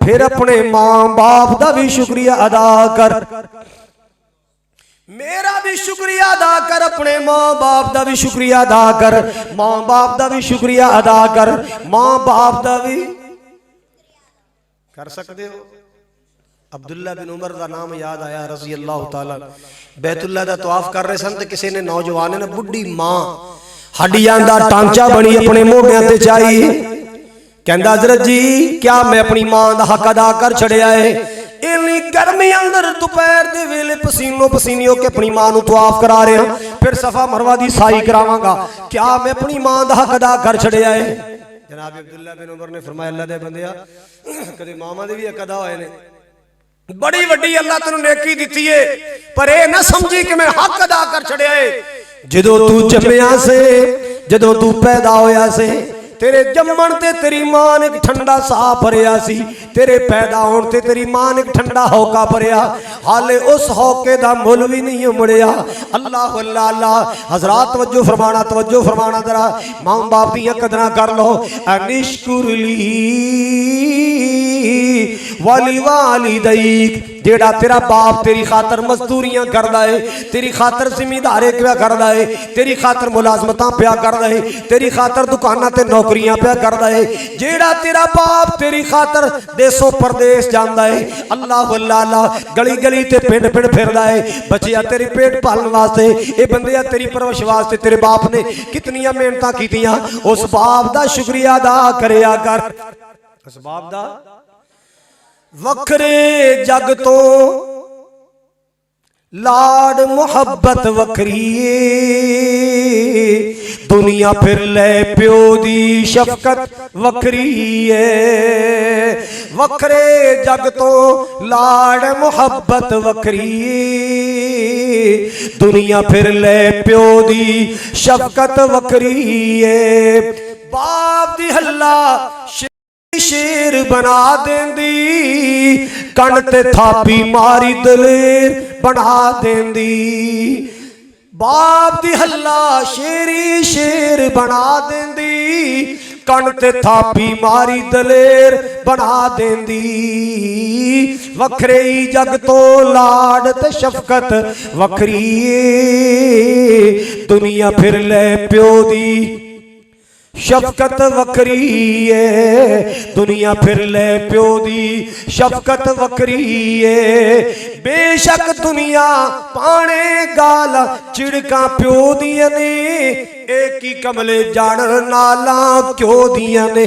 फिर अपने मां बाप दा भी शुक्रिया अदा कर। मेरा भी शुक्रिया अदा कर, अपने मां बाप दा भी शुक्रिया अदा कर, मां बाप दा भी शुक्रिया अदा कर, मां बाप दा भी कर सकते हो। अब्दुल्ला बिन उमर का नाम याद आया रज़ी अल्लाह तआला। बैतुल्ला दा तवाफ कर रहे सन ते किसी ने नौजवान ने बुढ़ी मां हड्डियां दा टांचा बनी अपने मोढियां ते चाई। कहंदा हज़रत जी क्या मैं अपनी मां दा हक अदा कर छड़िया है? इन्नी गर्मी अंदर दोपहर दे वेले पसीनो पसीनी होके अपनी मां नूं तवाफ करा रहे हैं, फिर सफा मरवा दी साई करावांगा, क्या मैं अपनी मां दा हक अदा कर छड़िया है? जनाब अब्दुल्ला बिन उमर ने फरमाया, अल्लाह दे बंदिया कदे मामा दे भी हक अदा होए ने? बड़ी वड्डी अल्लाह तेनू नेकी दिती है, पर यह ना समझी कि मैं हक अदा कर छड़िया है। जदों तू जम्मिया से, जदों तू पैदा होया से, तेरे जम्मण ते तेरी मां ने एक ठंडा साह भरिया सी, तेरे पैदा होने ते तेरी मां ने एक ठंडा हौका भरिया, हाले उस हौके दा मुल भी नहीं मुड़िया। अल्लाह अल्लाह अल्लाह। हजरात तवज्जो फरमाना जरा, मां बाप दियां कदरां कर लो। अनिश्कुरली वाली वालिदैक। जेड़ा तेरा बाप तेरी खातर मजदूरियां करदा है, तेरी खातर जिमीदारे क्या करदा है, तेरी खातर मुलाजमतां पिया करदा है, तेरी खातर दुकानां ते नौकरियां पिया करदा है, जेड़ा तेरा बाप तेरी खातर देसों परदेस जांदा है, अल्लाह अल्लाह गली गली ते पिंड पिंड फिरदा है, बच्चिया तेरी पेट पालने वास्ते, ए बंदिया तेरी परवरिश वास्ते तेरे बाप ने कितनियां मेहनतां कीतियां। उस बाप दा शुक्रिया अदा करया कर। उस बाप दा वखरे जग तो लाड मुहब्बत वखरी, दुनिया फिर ले प्यो दी शफकत वखरी है। वखरे जग तो लाड मुहब्बत वखरी, दुनिया फिर ले प्यो दी शफकत वखरी है। बाप दी हल्ला शेर बना देंदी, कण ते थापी मारी दलेर बना देंदी। बाप दी हल्ला शेरी शेर बना देंदी, कण ते थापी मारी दलेर बना देंदी। वखरे ही जग तो लाड ते शफकत वखरी दुनिया फिर ले प्यो दी शफकत वखरी है। दुनिया फिर ले प्यो दी शफकत वखरी है। बेशक दुनिया पाने गाल चिड़का प्यो दिया ने एक ही कमले जान नाला क्यों दिया ने।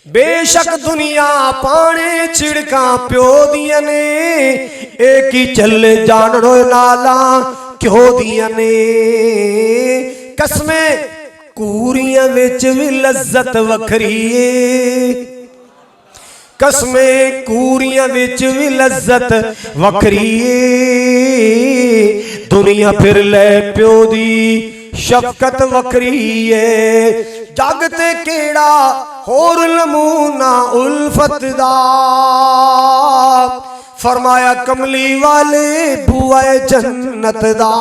बेशक दुनिया पाने चिड़का प्यो दिया ने एक ही चले जान नाला क्यों दिया ने। कसमें कूरियां विच भी लज्जत वखरी है। कसमें कूरियां विच भी लज्जत वखरी है। दुनिया फिर ले प्यो दी शफकत वखरी है। जग ते केड़ा होर नमूना उल्फत दा फरमाया कमली वाले बुआए जन्नत दा।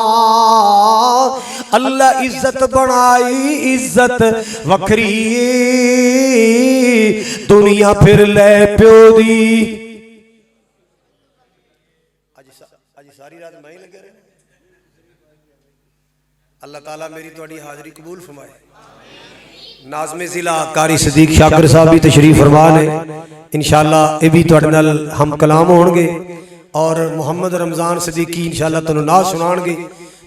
अल्लाह इज्जत बनाई इज्जत वखरी दुनिया फिर ले प्यो दी। अज सारी रात मैं ही लगे रहे। अल्लाह ताला मेरी तुहाडी हाज़री कबूल फरमाए। नाज़मे ज़िला कारी सदीक शाकिर साहब भी तशरीफ फरमा ने। इंशाअल्लाह ये भी तुहाडे नाल हम कलाम होणगे और मुहम्मद रमज़ान सदीकी इंशाअल्लाह तुहानू नात सुनाणगे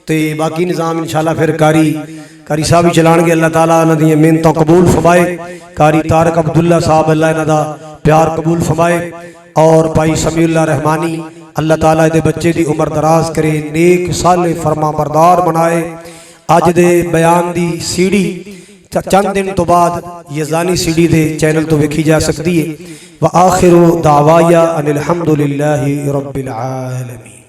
ते बाकी निज़ाम इंशाअल्लाह फिर कारी साहब ही चलाणगे। अल्लाह ताला इन्हां दी मेहनतां कबूल फरमाए। कारी तारक अब्दुल्ला साहब अल्लाह इन्हां दा प्यार कबूल फरमाए और भाई समीउल्लाह रहमानी अल्लाह ताला इहदे बच्चे दी उम्र दराज करे नेक साले फरमा बरदार बनाए। अज दे बयान दी सीडी चंद दिन तो बाद यज़ानी सीडी दे चैनल तो वेखी जा सकती है। व आखिरु दावाया अनिल हम्दुलिल्लाहि रब्बिल आलमीन।